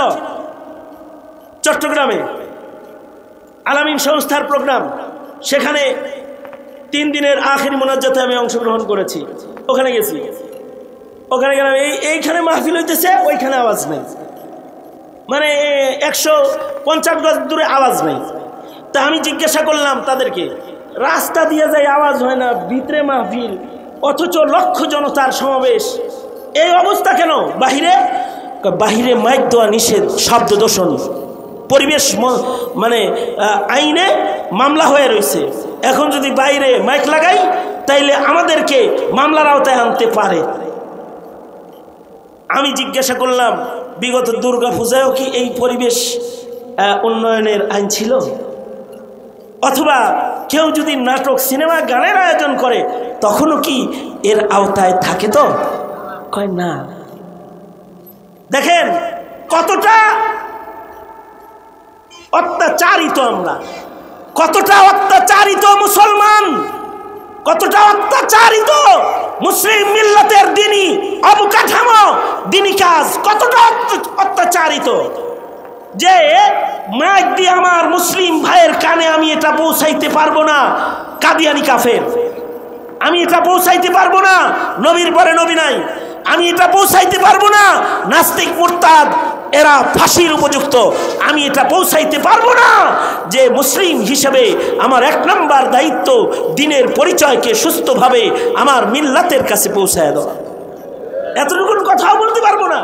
চট্টগ্রামে, আলামিন সংস্থার প্রোগ্রাম, সেখানে 3 দিনের আখেরি মোনাজ্জাতে আমি অংশগ্রহণ করেছি। ওখানে গেছি, ওখানে গেলাম, এইখানে মাহফিল হইতেছে, ওইখানে আওয়াজ নেই, মানে 150 গজ দূরে আওয়াজ নেই। তা আমি জিজ্ঞাসা করলাম তাদেরকে, রাস্তা দিয়ে যাই আওয়াজ হয় না, ভিতরে মাহফিল, অথচ লক্ষ জনতার সমাবেশ, এই অবস্থা কেন? বাহিরে, বাহিরে মাইক দেওয়া নিষেধ, শব্দ দূষণ, পরিবেশ মানে আইনে মামলা হয়ে রয়েছে। এখন যদি বাইরে মাইক লাগাই তাইলে আমাদেরকে মামলার আওতায় আনতে পারে। আমি জিজ্ঞাসা করলাম, বিগত দুর্গা পূজায়ও কি এই পরিবেশ উন্নয়নের আইন ছিল? অথবা কেউ যদি নাটক, সিনেমা, গানের আয়োজন করে তখনও কি এর আওতায় থাকে? তো কয় না। দেখেন কতটা অত্যাচারিত আমরা, কতটা অত্যাচারিত মুসলমান, কতটা অত্যাচারিত মুসলিম মিল্লাতের দিনী অবকাঠামো, দিনী কাজ কতটা অত্যাচারিত যে মাইক দিয়ে আমার মুসলিম ভাইয়ের কানে আমি এটা পৌঁছাইতে পারবো না কাদিয়ানি কাফের, আমি এটা পৌঁছাইতে পারবো না নবীর পরে নবী নাই, আমি এটা পৌঁছাইতে পারবো না নাস্তিক মুরতাদ এরা ফাঁসির উপযুক্ত, আমি এটা পৌঁছাইতে পারবো না যে মুসলিম হিসেবে আমার 1 নম্বর দায়িত্ব দ্বীনের পরিচয়কে সুস্থভাবে আমার মিল্লাতের কাছে পৌঁছায় দেওয়া, এতটুকু কথাও বলতে পারবো না।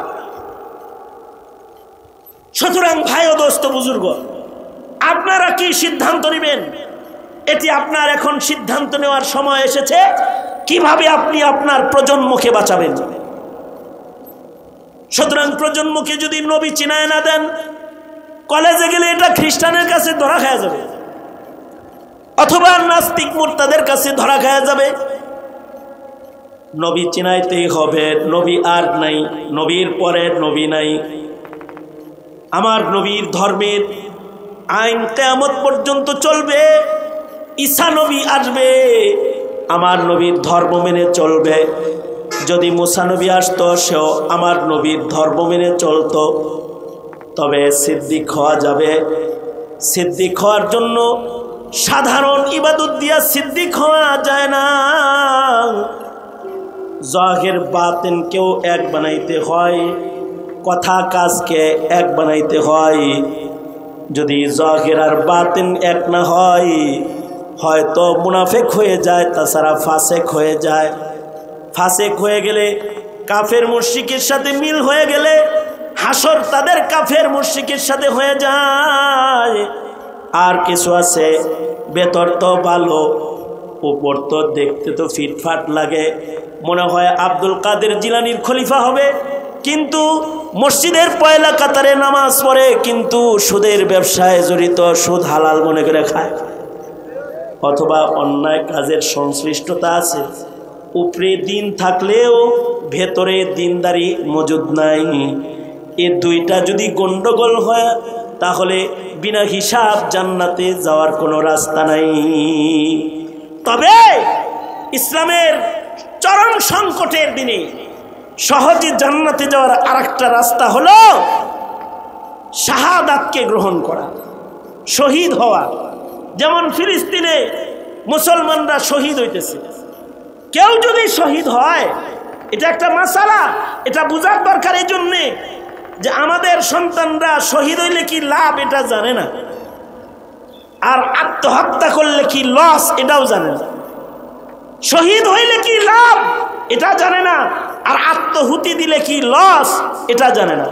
সুতরাং ভাই ও দোস্ত বুজুর্গ, আপনারা কি সিদ্ধান্ত নেবেন? এটি আপনার এখন সিদ্ধান্ত নেওয়ার সময় এসেছে কিভাবে আপনি আপনার প্রজন্মকে বাঁচাবেন। সুতরাং প্রজন্মকে যদি নবী চিনায় না দেন, কলেজে গেলে এটা খ্রিস্টানের কাছে ধরা খাওয়া যাবে, অথবা নাস্তিক মুরতাদের কাছে ধরা খাওয়া যাবে। নবী চিনাইতেই হবে, নবী আর নাই, নবীর পরে নবী নাই। আমার নবীর ধর্মের আইন কিয়ামত পর্যন্ত চলবে। ঈসা নবী আসবে, আমার নবীর ধর্ম মেনে চলবে। যদি মুসা নবী আসতো, সেও আমার নবীর ধর্ম মেনে চলতো। তবে সিদ্দিক হওয়া যাবে। সিদ্দিক হওয়ার জন্য সাধারণ ইবাদত দিয়া সিদ্দিক হওয়া যায় না, জাহির বাতিনকেও এক বানাইতে হয়, কথা কাজকে এক বানাইতে হয়। যদি জাহির আর বাতিন এক না হয়, হয়তো মুনাফিক হয়ে যায়, তাছাড়া ফাসেক হয়ে যায়। ফাসেক হয়ে গেলে, কাফের মুশরিকের সাথে মিল হয়ে গেলে হাসর তাদের কাফের মুশরিকের সাথে হয়ে যায়। আর কিছু আছে ভেতর তো ভালো, উপর তো দেখতে তো ফিটফাট লাগে, মনে হয় আব্দুল কাদের জিলানীর খলিফা হবে, কিন্তু মসজিদের পয়লা কাতারে নামাজ পড়ে কিন্তু সুদের ব্যবসায় জড়িত, সুদ হালাল মনে করে খায়, অথবা অন্যায় কাজের সংশ্লিষ্টতা আছে, উপরে দিন থাকলেও ভেতরে দিনদারি মজুদ নাই। এ দুইটা যদি গন্ডগোল হয় তাহলে বিনা হিসাব জান্নাতে যাওয়ার কোনো রাস্তা নাই। তবে ইসলামের চরম সংকটের দিনে সহজে জান্নাতে যাওয়ার আরেকটা রাস্তা হলো শাহাদাতকে গ্রহণ করা, শহীদ হওয়া। যেমন ফিলিস্তিনে মুসলমানরা শহীদ হইতেছে, কেউ যদি শহীদ হয়, এটা একটা মাসালা, এটা বুঝার দরকার এই জন্যে যে আমাদের সন্তানরা শহীদ হইলে কি লাভ এটা জানে না, আর আত্মহত্যা করলে কি লস এটাও জানে না। শহীদ হইলে কি লাভ এটা জানে না, আর আত্মহুতি দিলে কি লস এটা জানে না।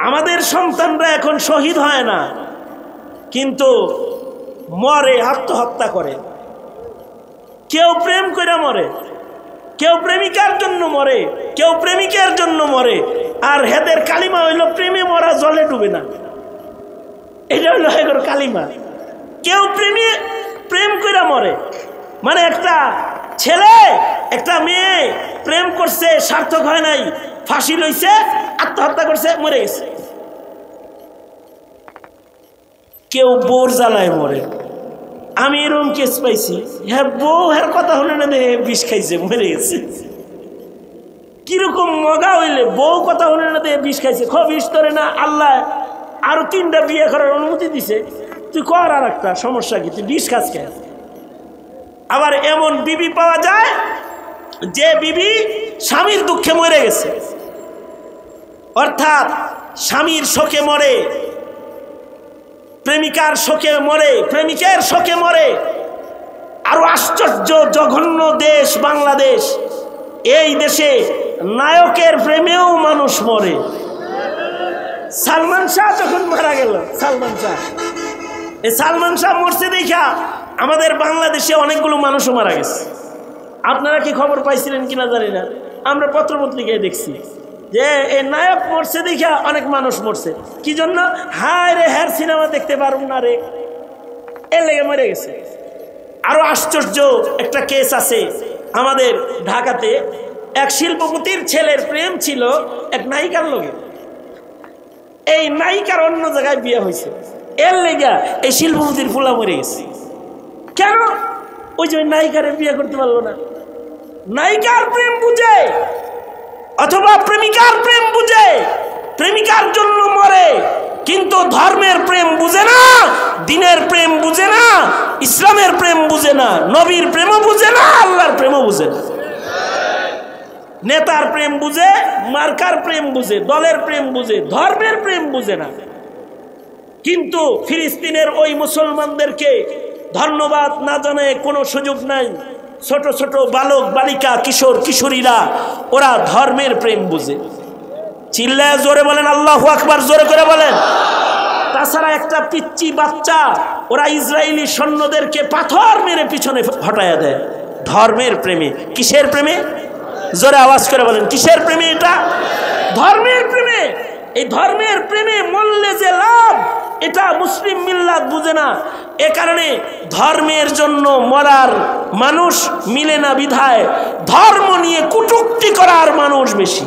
আমাদের সন্তানরা এখন শহীদ হয় না, কিন্তু মরে, আত্মহত্যা করে। কেউ প্রেম করে মরে, কেউ প্রেমিকার জন্য মরে, কেউ প্রেমিকের জন্য মরে, আর হেদের কালিমা হইল প্রেমে মরা জলে ডুবে না, এটা হইল হেগর কালিমা। কেউ প্রেম করে মরে, মানে একটা ছেলে একটা মেয়ে প্রেম করছে, সার্থক হয় নাই, ফাঁসি লইছে, আত্মহত্যা করছে, মরে গেছে। কেউ বোর জ্বালায় মরে। আমি এরকম কেস পাইছি, হ্যাঁ বউ হ্যার কথা হলে না বিষ খাইছে, মরে গেছে। কিরকম মগা হইলে বউ কথা হলে না বিষ খাইছে, বিষ ধরে না, আল্লাহ আরো 3টা বিয়ে করার অনুমতি দিছে, তুই কর, আর একটা সমস্যা কি, তুই বিষ খাস খাই। আবার এমন বিবি পাওয়া যায় যে বিবি স্বামীর দুঃখে মরে গেছে, অর্থাৎ স্বামীর শোকে মরে, প্রেমিকার শোকে মরে, প্রেমিকের শোকে মরে। আরো আশ্চর্য জঘন্য দেশ বাংলাদেশ, এই দেশে নায়কের প্রেমেও মানুষ মরে। সালমান শাহ যখন মারা গেল, সালমান শাহ মরছে দেখা আমাদের বাংলাদেশে অনেকগুলো মানুষও মারা গেছে। আপনারা কি খবর পাইছিলেন কিনা জানি না, আমরা পত্রপত্রিকায় দেখছি যে এই নায়ক মরছে দেখা অনেক মানুষ মরছে। কি জন্য? হায় রে, হ্যার সিনেমা দেখতে পারুন না রে, এর লেগে মরে গেছে। আরো আশ্চর্য একটা কেস আছে আমাদের ঢাকাতে, এক শিল্পপতির ছেলের প্রেম ছিল এক নায়িকার লগে, এই নায়িকার অন্য জায়গায় বিয়ে হয়েছে, এর লেগা এই শিল্পপতির ফুলা মরে গেছে। কেন? ওই যে নায়িকারে বিয়ে করতে পারলো না। নায়িকার প্রেম বুঝে অথবা প্রেমিকার প্রেম বুঝে, প্রেমিকার জন্য মরে, কিন্তু ধর্মের প্রেম বুঝে না, দ্বীনের প্রেম বুঝে না, ইসলামের প্রেম বুঝে না, নবীর প্রেমও বুঝে না, আল্লাহর প্রেমও বুঝে না। নেতার প্রেম বুঝে, মার্কার প্রেম বুঝে, দলের প্রেম বুঝে, ধর্মের প্রেম বুঝে না। কিন্তু ফিলিস্তিনের ওই মুসলমানদেরকে ধন্যবাদ না জানায় কোনো সুযোগ নাই। ছোট ছোট বালক বালিকা, কিশোর কিশোরীরা ওরা ধর্মের প্রেম বুঝে। চিল্লায় জোরে বলেন আল্লাহু আকবার, জোরে করে বলেন। তাছাড়া একটা পিচ্চি বাচ্চা ওরা ইসরায়েলি সৈন্যদেরকে পাথর মেরে পিছনে হটায়া দেয় ধর্মের প্রেমে। কিসের প্রেমে? জোরে আওয়াজ করে বলেন, কিসের প্রেমে? এটা ধর্মের প্রেমে। এই ধর্মের প্রেমে মরলে যে লাভ, এটা মুসলিম মিল্লাত বুঝে না। এ কারণে ধর্মের জন্য মরার মানুষ মিলে না, বিধায় ধর্ম নিয়ে কটূক্তি করার মানুষ বেশি।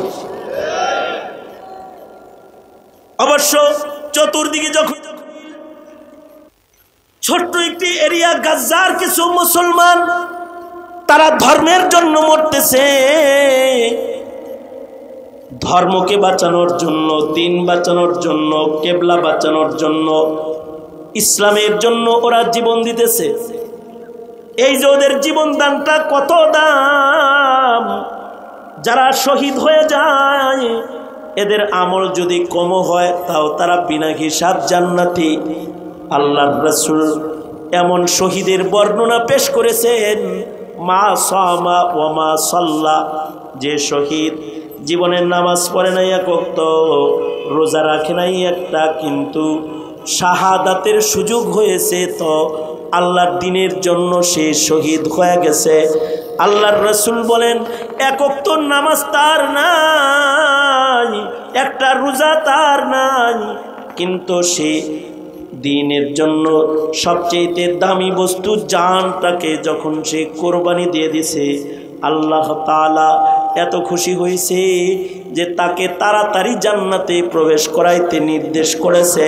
অবশ্য চতুর্দিকে যখন ছোট্ট একটি এরিয়া গাজার কিছু মুসলমান তারা ধর্মের জন্য মরতেছে, ধর্মকে বাঁচানোর জন্য, দিন বাঁচানোর জন্য, কেবলা বাঁচানোর জন্য, ইসলামের জন্য ওরা জীবন দিতেছে। এই যে ওদের জীবন দানটা কত দাম! যারা শহীদ হয়ে যায় এদের আমল যদি কম হয় তাও তারা বিনা হিসাব জান্নাতি। আল্লাহর রাসূল এমন শহীদের বর্ণনা পেশ করেছেন, মা সামা ওয়া মা সাল্লা, যে শহীদ জীবনের নামাজ পড়ে নাই এক ওয়াক্ত, রোজা রাখে নাই একটা, কিন্তু শাহাদাতের সুযোগ হয়েছে তো আল্লাহর দ্বীনের জন্য সে শহীদ হয়ে গেছে। আল্লাহর রাসূল বলেন এক ওয়াক্ত নামাজ তার নাই, একটা রোজা তার নাই, কিন্তু সে দ্বীনের জন্য সবচেয়ে দামি বস্তু জানটাকে যখন সে কোরবানি দিয়ে দিছে, আল্লাহ তাআলা এত খুশি হয়েছে যে তাকে তাড়াতাড়ি জান্নাতে প্রবেশ করাইতে নির্দেশ করেছে।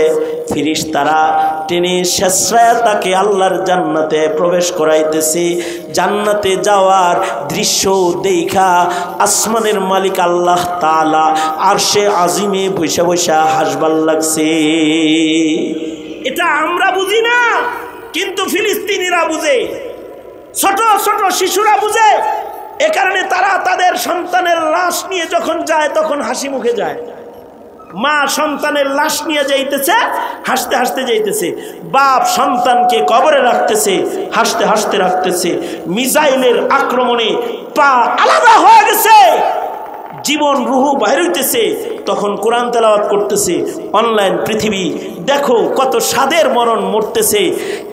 ফেরেশতারা টেনে শেষরায় তাকে আল্লাহর জান্নাতে প্রবেশ করাইতেছে। জান্নাতে যাওয়ার দৃশ্য দেখা আসমানের মালিক আল্লাহ তাআলা আরশে আজিমে বৈশা বৈশা হাসবার লাগছে। এটা আমরা বুঝি না, কিন্তু ফিলিস্তিনিরা বুঝে, ছোট ছোট শিশুরা বুঝে। এ কারণে তারা তাদের সন্তানের লাশ নিয়ে যখন যায় তখন হাসি মুখে যায়। মা সন্তানের লাশ নিয়ে যাইতেছে, হাসতে হাসতে যাইতেছে। বাপ সন্তানকে কবরে রাখতেছে, হাসতে হাসতে রাখতেছে। মিসাইলের আক্রমণে পা আলাদা হয়ে গেছে, জীবন রুহু বাইর হইতেছে, তখন কোরআন তেলাওয়াত করতেছে। অনলাইন পৃথিবী দেখো কত স্বাদের মরণ মরতেছে।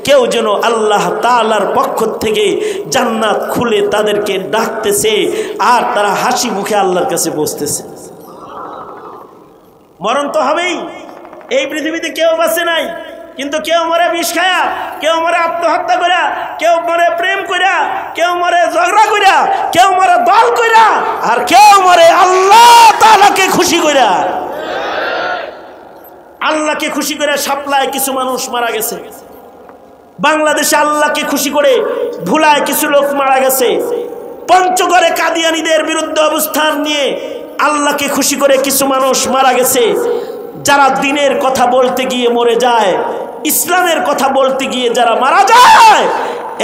কেউ যেন আল্লাহ তাআলার পক্ষ থেকে জান্নাত খুলে তাদেরকে ডাকতেছে, আর তারা হাসি মুখে আল্লাহর কাছে বসতেছে। মরণ তো হবেই, এই পৃথিবীতে কেউ বাঁচে নাই, কিন্তু কেউ মরে বিষ খায়া, কেউ মরে আত্মহত্যা করা, কেউ মরে প্রেম করা, কেউ মরে ঝগড়া করা, কেউ মরে দল করা, আর কেউ মরে আল্লাহ তাআলাকে খুশি করা। আল্লাহকে খুশি করে শাপলায় কিছু মানুষ মারা গেছে, বাংলাদেশে আল্লাহকে খুশি করে ভুলায় কিছু লোক মারা গেছে। পঞ্চগড়ে কাদিয়ানীদের বিরুদ্ধে অবস্থান নিয়ে আল্লাহকে খুশি করে কিছু মানুষ মারা গেছে। যারা দ্বীনের কথা বলতে গিয়ে মরে যায়, ইসলামের কথা বলতে গিয়ে যারা মারা যায়,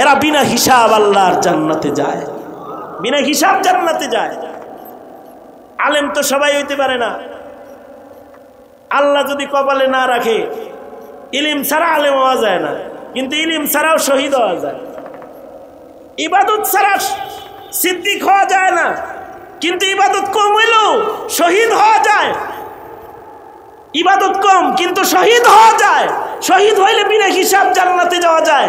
এরা বিনা হিসাব আল্লাহর জান্নাতে যায়, বিনা হিসাব জান্নাতে যায়। আলেম তো সবাই হইতে পারে না, আল্লাহ যদি কপালে না রাখে। ইলম ছাড়া আলেম হওয়া যায় না, কিন্তু ইলম ছাড়াও শহীদ হওয়া যায়। ইবাদত ছাড়া সিদ্দিক হওয়া যায় না, কিন্তু ইবাদত কম হইলেও শহীদ হওয়া যায়। ইবাদত কম কিন্তু শহীদ হওয়া যায়, শহীদ হইলে বিনা হিসাব জান্নাতে যাওয়া যায়।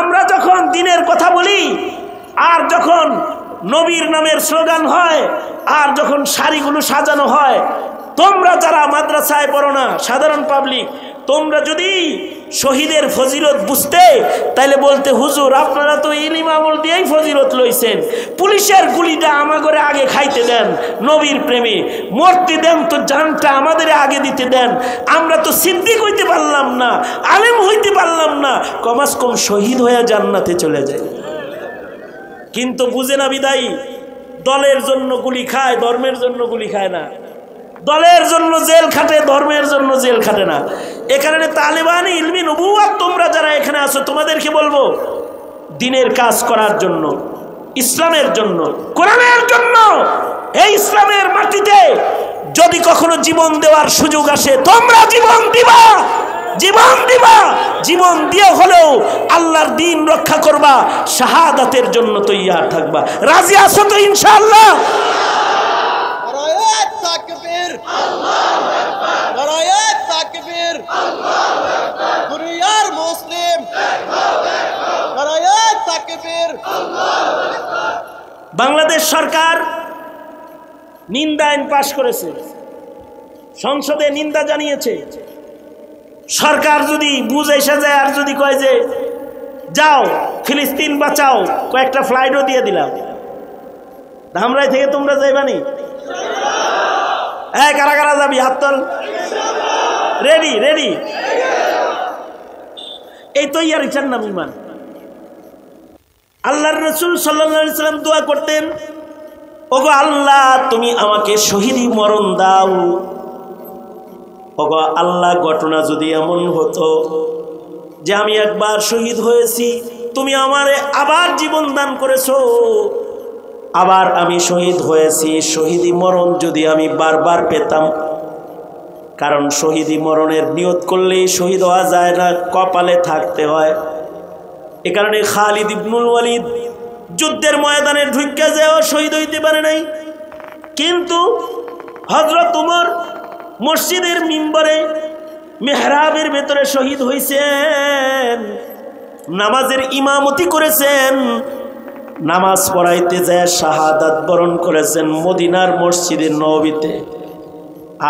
আমরা যখন দ্বীনের কথা বলি, আর যখন নবীর নামের স্লোগান হয়, আর যখন শাড়িগুলো সাজানো হয়, তোমরা যারা মাদ্রাসায় পড়ো না, সাধারণ পাবলিক, তোমরা যদি শহীদের ফজিলত বুঝতে, তাইলে বলতে হুজুর আপনারা তো ইলম আমল দিয়েই ফজিলত লইছেন, পুলিশের গুলিটা আমাদের আগে খাইতে দেন, নবীর প্রেমে মরতে দেন, তো জানটা আমাদের আগে দিতে দেন। আমরা তো সিদ্দিক হইতে পারলাম না, আলেম হইতে পারলাম না, কমাস কম শহীদ হয়ে জান্নাতে চলে যায়। কিন্তু বুঝে না বিদায়ী, দলের জন্য গুলি খায়, ধর্মের জন্য গুলি খায় না। দলের জন্য জেল খাটে, ধর্মের জন্য জেল খাটে না। এ কারণে তালেবান ইলমি নবুওয়াত তোমরা যারা এখানে আছো, তোমাদেরকে বলবো দ্বীনের কাজ করার জন্য, ইসলামের জন্য, কোরআনের জন্য, এই ইসলামের মাটিতে যদি কখনো জীবন দেওয়ার সুযোগ আসে, তোমরা জীবন দিবা, জীবন দিবা, জীবন দিয়ে হলেও আল্লাহর দ্বীন রক্ষা করবা, শাহাদাতের জন্য তৈয়ার থাকবা। রাজি আছো তো ইনশাআল্লাহ? বাংলাদেশ সরকার নিন্দা আইন পাশ করেছে, সংসদে নিন্দা জানিয়েছে। সরকার যদি বুঝে এসে যায় আর যদি কয় যে যাও ফিলিস্তিন বাঁচাও, কয়েকটা ফ্লাইটও দিয়ে দিলাম, ধামরাই থেকে তোমরা যাইবানি? হ্যাঁ, কারা কারা যাবি? হাত তোল। Ready ready. এই তো ইয়ারিচার নাম ইমান। আল্লাহর রাসূল সাল্লাল্লাহু আলাইহি সাল্লাম দোয়া করতেন, ওগো আল্লাহ তুমি আমাকে শহীদি মরণ দাও। ওগো আল্লাহ, ঘটনা যদি এমন হতো যে আমি একবার শহীদ হয়েছি, তুমি আমারে আবার জীবন দান করেছো, আবার আমি শহীদ হয়েছি, শহীদি মরণ যদি আমি বারবার পেতাম। কারণ শহীদি মরণের নিয়ত করলেই শহীদ হওয়া যায় না, কপালে থাকতে হয়। এ কারণে খালিদ ইবনুল ওয়ালিদ যুদ্ধের ময়দানে ঢুকে যেও শহীদ হইতে পারে নাই, কিন্তু হযরত উমর মসজিদের মিম্বরে মেহরাবের ভেতরে শহীদ হয়েছেন, নামাজের ইমামতি করেছেন। নামাজ পড়াইতে যায় শাহাদাত বরণ করেছেন মদিনার মসজিদে নববীতে,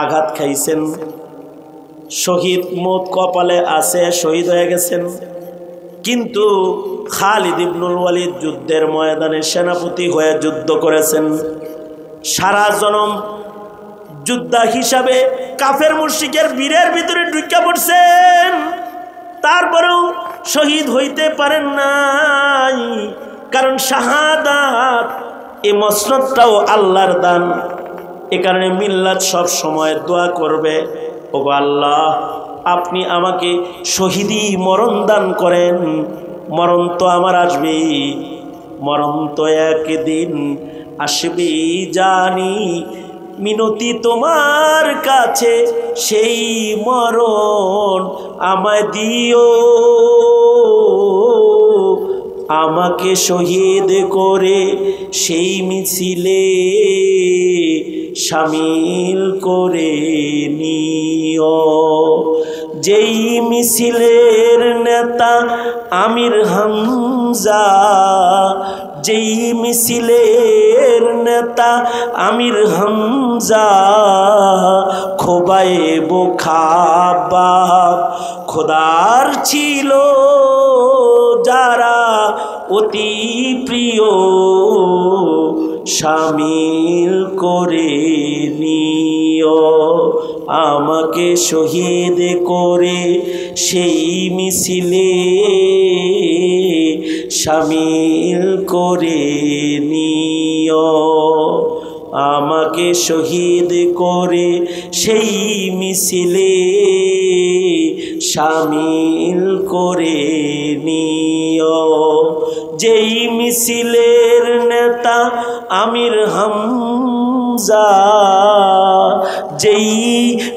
আঘাত খাইছেন, শহীদ মত কপালে আছে, শহীদ হয়ে গেছেন। কিন্তু খালিদ ইবনুল ওয়ালিদ যুদ্ধের ময়দানে সেনাপতি হয়ে যুদ্ধ করেছেন, সারা জনম যোদ্ধা হিসাবে কাফের মুশরিকের বীরের ভিতরে ঢুকে পড়ছেন, তারপরেও শহীদ হইতে পারেন নাই। কারণ শাহাদাত এই মসনদটাও আল্লাহর দান। এ কারণে মিল্লাত সব সময় দোয়া করবে, ওগো আল্লাহ আপনি আমাকে শহীদি মরণ দান করেন। মরণ তো আমার আসবে, মরণ তো একদিন আসবে জানি, মিনতি তোমার কাছে সেই মরণ আমায় দিও। আমাকে শহীদ করে সেই মিছিলে শামিল করে নিও। যেই মিছিলের নেতা আমির হামজা, যেই মিছিলের নেতা আমির হামজা, খোবায়েব খাব্বাব খোদার ছিল যারা অতি প্রিয়, শামিল করে নিও। আমাকে শহীদ করে সেই মিছিলে শামিল করে নিও। আমাকে শহীদ করে সেই মিছিলে শামিল করে নিও। যেই মিছিলের নেতা আমির হামজা, যেই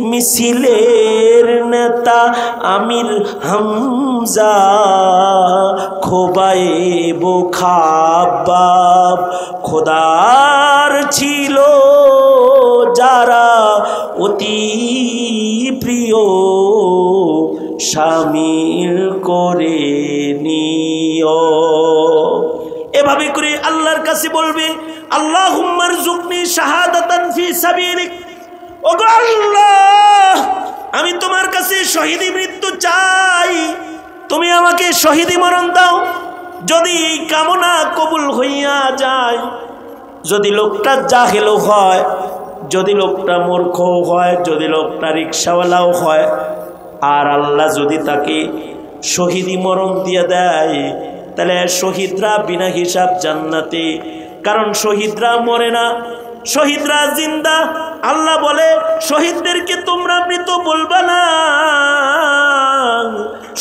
মিছিলের নেতা আমির হামজা, খোবায়েব খাব্বাব খোদার ছিল যারা অতি প্রিয়, শামিল করে নিও। এভাবে করে আল্লাহর কাছে বলবে, আল্লাহুম্মা রযুকনি শাহাদাতান ফি সাবিলিক। ওগো আল্লাহ আমি তোমার কাছে শহীদি মৃত্যু চাই, তুমি আমাকে শহীদি মরণ দাও। যদি এই কামনা কবুল হইয়া যায়, যদি লোকটা জাহেলও হয়, যদি লোকটা মূর্খ হয়, যদি লোকটা রিকশাওয়ালাও হয়, আর আল্লাহ যদি তাকে শহীদি মরণ দিয়ে দেয়, তাহলে শহীদরা বিনা হিসাব জান্নাতে। কারণ শহীদরা মরে না, শহীদরা জিন্দা। আল্লাহ বলে শহীদদেরকে তোমরা মৃত বলবা না,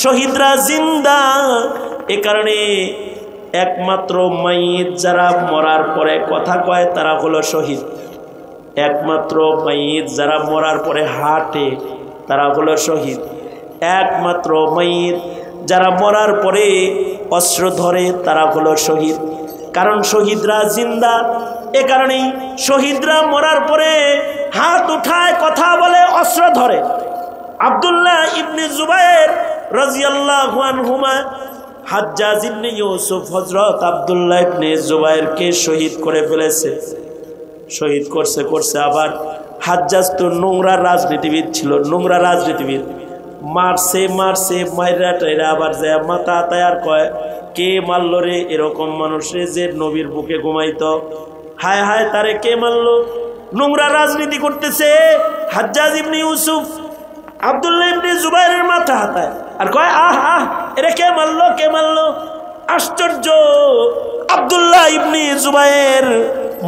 শহীদরা জিন্দা। এ কারণে একমাত্র মাইয়িত যারা মরার পরে কথা কয় তারা হলো শহীদ। একমাত্র মাইয়িত যারা মরার পরে হাঁটে তারা হলো শহীদ। একমাত্র মাইয়িত যারা মরার পরে অস্ত্র ধরে তারা হলো শহীদ। কারণ শহীদরা জিন্দা। এ কারণেই শহীদরা মরার পরে হাত উঠায়, কথা বলে, অস্ত্র ধরে। আব্দুল্লাহ ইবনে জুবায়ের রাদিয়াল্লাহু আনহুমা হাজ্জাজ ইবনে ইউসুফ হযরত আব্দুল্লাহ ইবনে জুবায়েরকে শহীদ করে ফেলেছে। শহীদ করছে আবার হাজ্জাজ তো নোংরা রাজনীতিবিদ ছিল, নোংরা রাজনীতিবিদ। মারছে মাইরা টাইরা আবার যায় মাথা তায়ার কয়, কে মারলো রে এরকম মানুষে যে নবীর বুকে ঘুমাইতো? হায় হায় তারে কে মারলো? নোংরা রাজনীতি করতেছে হাজ্জাজ ইবনে ইউসুফ আব্দুল্লাহ ইবনে জুবায়েরের মাথা হাতায় আর কয়, আহ আহ এরে কে মারলো? আশ্চর্য! আব্দুল্লাহ ইবনে জুবায়ের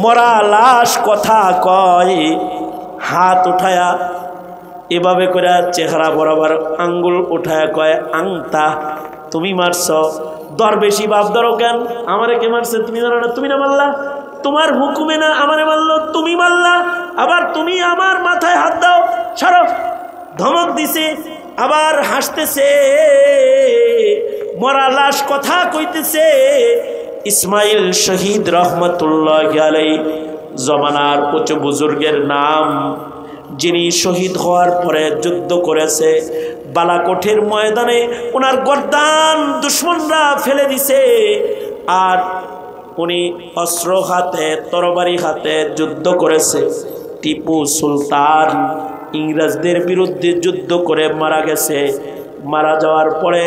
মরা লাশ কথা কয়, হাত উঠায়া এভাবে করে চেহারা বরাবর আঙ্গুল উঠায়া কয়, আংতা তুমি মারছ? দরবেশি বাপ ধরো কেন? আমারে কে মারছে? তুমি জানো না? তুমি না মারলা? তোমার হুকুমে না আমারে মারলো, তুমি মারলা। আবার তুমি আমার মাথায় হাত দাও, ছাড়ো। ধমক দিছে, আবার হাসতেছে, মরা লাশ কথা কইতেছে। ইসমাইল শহীদ রহমতুল্লাহ আলাইহি জমানার উচ্চ বুজুর্গের নাম, যিনি শহীদ হওয়ার পরে যুদ্ধ করেছে। বালাকোটের ময়দানে ওনার গর্দান দুশ্মনরা ফেলে দিছে, আর উনি অস্ত্র হাতে তরবারি হাতে যুদ্ধ করেছে। টিপু সুলতান ইংরেজদের বিরুদ্ধে যুদ্ধ করে মারা গেছে। মারা যাওয়ার পরে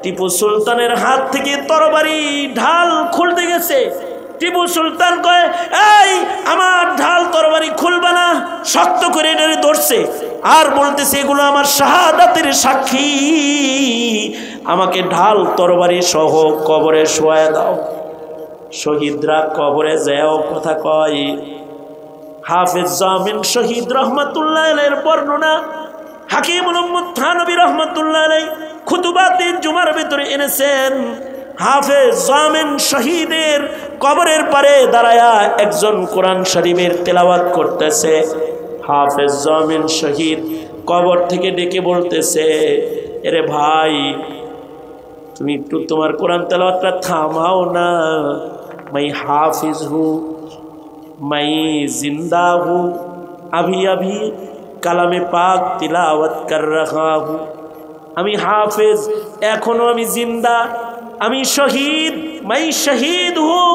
টিপু সুলতানের হাত থেকে তরবারি ঢাল খুলতে গেছে। টিপু সুলতান কয়, এই আমার ঢাল তরবারি খুলবে না, শক্ত করে এনে ধরছে আর বলতেছে এগুলো আমার শাহাদাতের সাক্ষী, আমাকে ঢাল তরবারি সহ কবরে শোয়া দাও। শহীদরা কবরে যাও কথা কয়। হাফেজ জামিন শহীদ রহমাতুল্লাহ আলাইহির বর্ণনা হাকিম মুহাম্মদ থানবী রহমাতুল্লাহ আলাইহি খুতুবাতে জুমার ভিতরে এনেছেন। হাফেজ জামিন শহীদের কবরের পারে দাঁড়ায়া একজন কোরআন শরীফের তেলাওয়াত করতেছে। হাফেজ জামিন শহীদ কবর থেকে ডেকে বলতেছে, এরে ভাই তুমি একটু তোমার কোরআন তেলাওয়াতটা থামাও না। मैं हाफिज हूँ, मैं जिंदा हूँ, अभी अभी कलामे पाक तिलावत कर रहा हूँ। আমি হাফেজ, এখনো আমি জিন্দা, আমি শহীদ, मैं शहीद हूँ,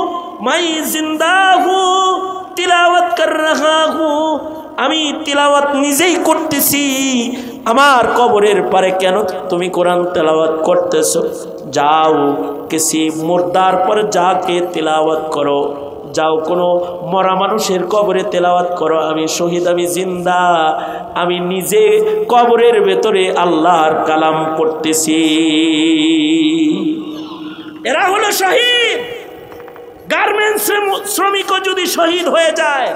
मैं जिंदा हूँ, तिलावत कर रहा हूँ। আমি তিলাওয়াত নিজেই করতেছি। আমার কবরের পারে কেন তুমি কোরআন তেলাওয়াত করতেছো? যাও किसी मुर्दार पर जाके तिलावत करो, যাও কোনো মরা মানুষের কবরে তেলাওয়াত করো। আমি শহীদ, আমি জিন্দা, আমি নিজে কবরের ভেতরে আল্লাহর কালাম পড়তেছি। এরা হলো শহীদ। গার্মেন্টস শ্রমিকও যদি শহীদ হয়ে যায়,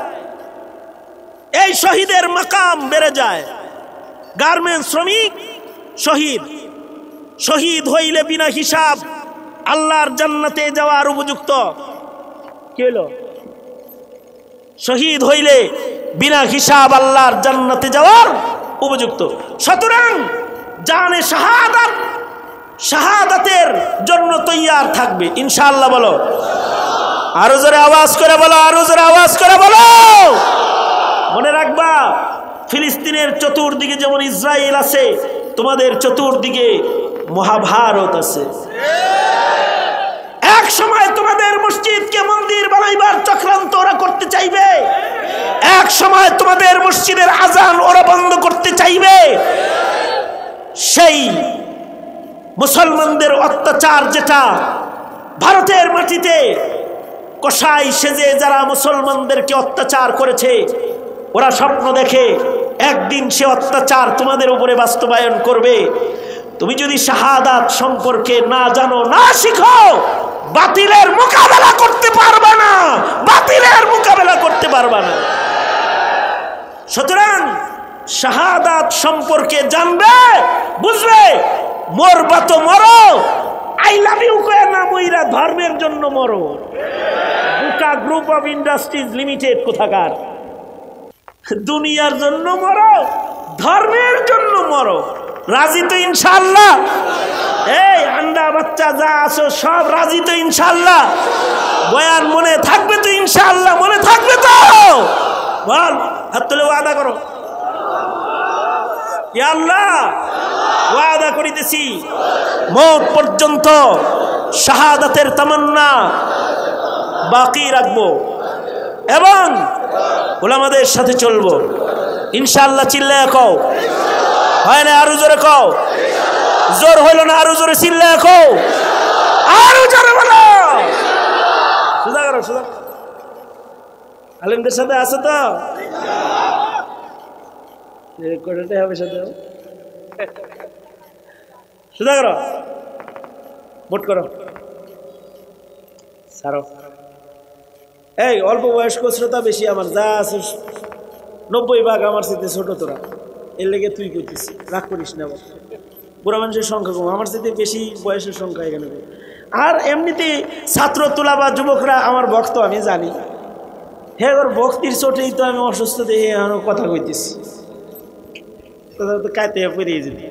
এই শহীদের মাকাম বেড়ে যায়। গার্মেন্টস শ্রমিক শহীদ, শহীদ হইলে বিনা হিসাব আল্লাহর জান্নাতে যাওয়ার উপযুক্ত। কি হলো? শহীদ হইলে বিনা হিসাব আল্লাহর জান্নাতে যাওয়ার উপযুক্ত। সুতরাং জানে শাহাদাত, শাহাদাতের জন্য তৈয়ার থাকবে ইনশাআল্লাহ। বলো আরো জোরে আওয়াজ করে বলো, আরো জোরে আওয়াজ করে বলো। মনে রাখবা, ফিলিস্তিনের চতুর্দিকে যেমন ইসরায়েল আছে, তোমাদের চতুর্দিকে মহাভারত আছে। এক সময় তোমাদের মসজিদকে মন্দির বানাইবার চক্রান্ত ওরা করতে চাইবে। এক সময় তোমাদের মসজিদের আজান ওরা বন্ধ করতে চাইবে। সেই মুসলমানদের অত্যাচার যেটা ভারতের মাটিতে কসাই সেজে যারা মুসলমানদেরকে অত্যাচার করেছে, ওরা স্বপ্ন দেখে একদিন সে অত্যাচার তোমাদের উপরে বাস্তবায়ন করবে। তুমি যদি শাহাদাত সম্পর্কে না জানো, না শিখো, বাতিলের মোকাবেলা করতে পারবে না, বাতিলের মোকাবেলা করতে পারবে না। সুতরাং শাহাদাত সম্পর্কে জানবে, বুঝবে। মরবা তো মরো, আই লাভ ইউ কয়ে না মইরা ধর্মের জন্য মরো। বুকা গ্রুপ অফ ইন্ডাস্ট্রিজ লিমিটেড কোথাকার। দুনিয়ার জন্য মরো, ধর্মের জন্য মরো। রাজি তো ইনশাআল্লাহ? এই আন্ডা বাচ্চা যা আছো সব রাজি তো ইনশাআল্লাহ? বয়ান মনে থাকবে তো ইনশাআল্লাহ? মনে থাকবে তো? বল, হাত তুলে ওয়াদা করো। ইয়া আল্লাহ, ওয়াদা করিতেছি মওত পর্যন্ত শাহাদাতের তামান্না বাকি রাখবো এবং উলামাদের সাথে চলবো ইনশাআল্লাহ। চিল্লায় কও, হয় না? আরো জোরে কও। জোর হইল না, আরো জোরে চিল্লায় কও, আরো জোরে বলো। সুদা করো, সুদা। আলেমদের সাথে আছে তো? কোটাতে হবে সাথে। সুদা করো, মোট করো, সারো। এই অল্প বয়স্ক শ্রোতা বেশি আমার, যা আছে 90% আমার সাথে ছোট। তোরা এর লেগে তুই করতিস, রাগ করিস না। বুড়া মানুষের সংখ্যা কম, আমার সাথে বেশি বয়সের সংখ্যা এখানে। আর এমনিতে ছাত্র তোলা বা যুবকরা আমার ভক্ত, আমি জানি। হ্যাঁ, ওর ভক্তির চোটেই তো আমি অসুস্থ দেখে এখনো কথা কইতেছি। কথা তো কাইতে পেরিয়ে যেতে।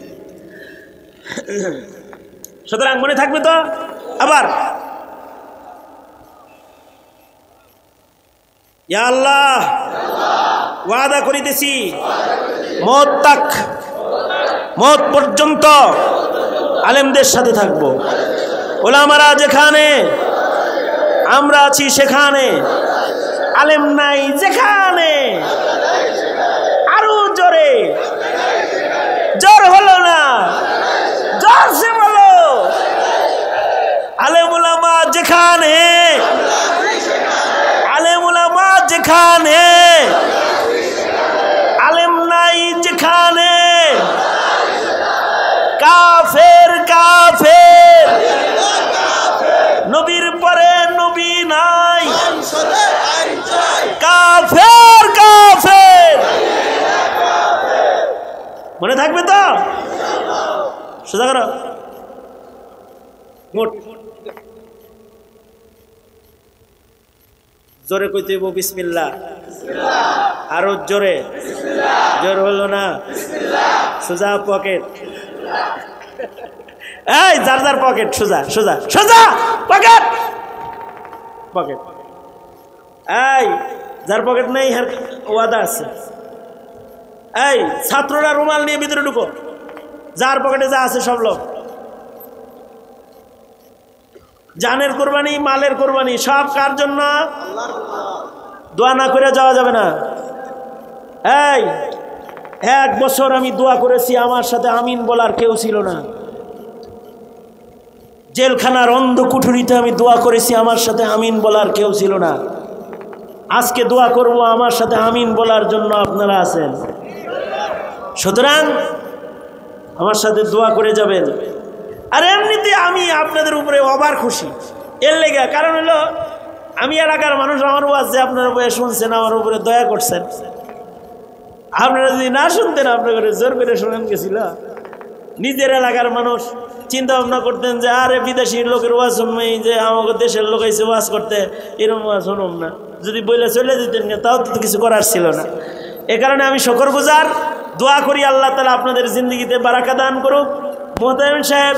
সুতরাং মনে থাকবে তো? আবার ইয়া আল্লাহ, ওয়াদা করিতেছি মওত তাক, মওত পর্যন্ত আলেমদের সাথে থাকবো। ওলামারা যেখানে আমরা আছি সেখানে, আলেম নাই যেখানে। আরো জোরে, জোর হলো না, জোর সে বলো। আলেম উলামা যেখানে, আলেম উলামা যেখানে, আলেম নাই যেখানে। কাফের কাফের, নবীর পরে নবী নাই। কাফের কাফের, মনে থাকবে তো? সোজা করো মোট। জোরে কইতে হইব বিসমিল্লাহ, আরো জোরে, জোর হলো না। সোজা পকেট, এই যার যার পকেট সোজা সোজা সোজা পকেট পকেট। এই যার পকেট নেই ওয়াদা আছে। এই ছাত্ররা রুমাল নিয়ে ভিতরে ঢুকো, যার পকেটে যা আছে সব লোক। জানের কোরবানি, মালের কোরবানি সব কার জন্য? দোয়া না করে যাওয়া যাবে না। এই 1 বছর আমি দোয়া করেছি, আমার সাথে আমিন বলার কেউ ছিল না। জেলখানার অন্ধ কুঠুরিতে আমি দোয়া করেছি, আমার সাথে আমিন বলার কেউ ছিল না। আজকে দোয়া করব, আমার সাথে আমিন বলার জন্য আপনারা আছেন। সুতরাং আমার সাথে দোয়া করে যাবেন। আর এমনিতে আমি আপনাদের উপরে অবার খুশি এর লেগে, কারণ হলো আমি এলাকার মানুষ, আমার ওয়াজ যে আপনারা বয়ে শুনছেন, আমার উপরে দয়া করছেন। আপনারা যদি না শুনতেন, আপনাদের জোর করে শোনেন গেছিল। নিজের এলাকার মানুষ চিন্তা ভাবনা করতেন যে আরে বিদেশি লোকের ওয়াজ শুনবে, যে আমাকে দেশের লোক এসে ওয়াজ করতে, এরকম ওয়াজ শুনুন না। যদি বলে চলে যেতেন তাও তো কিছু করার ছিল না। এ কারণে আমি শুকরগুজার, দোয়া করি আল্লাহ তাআলা আপনাদের জিন্দগিতে বারাকা দান করুক। মোহতামিম সাহেব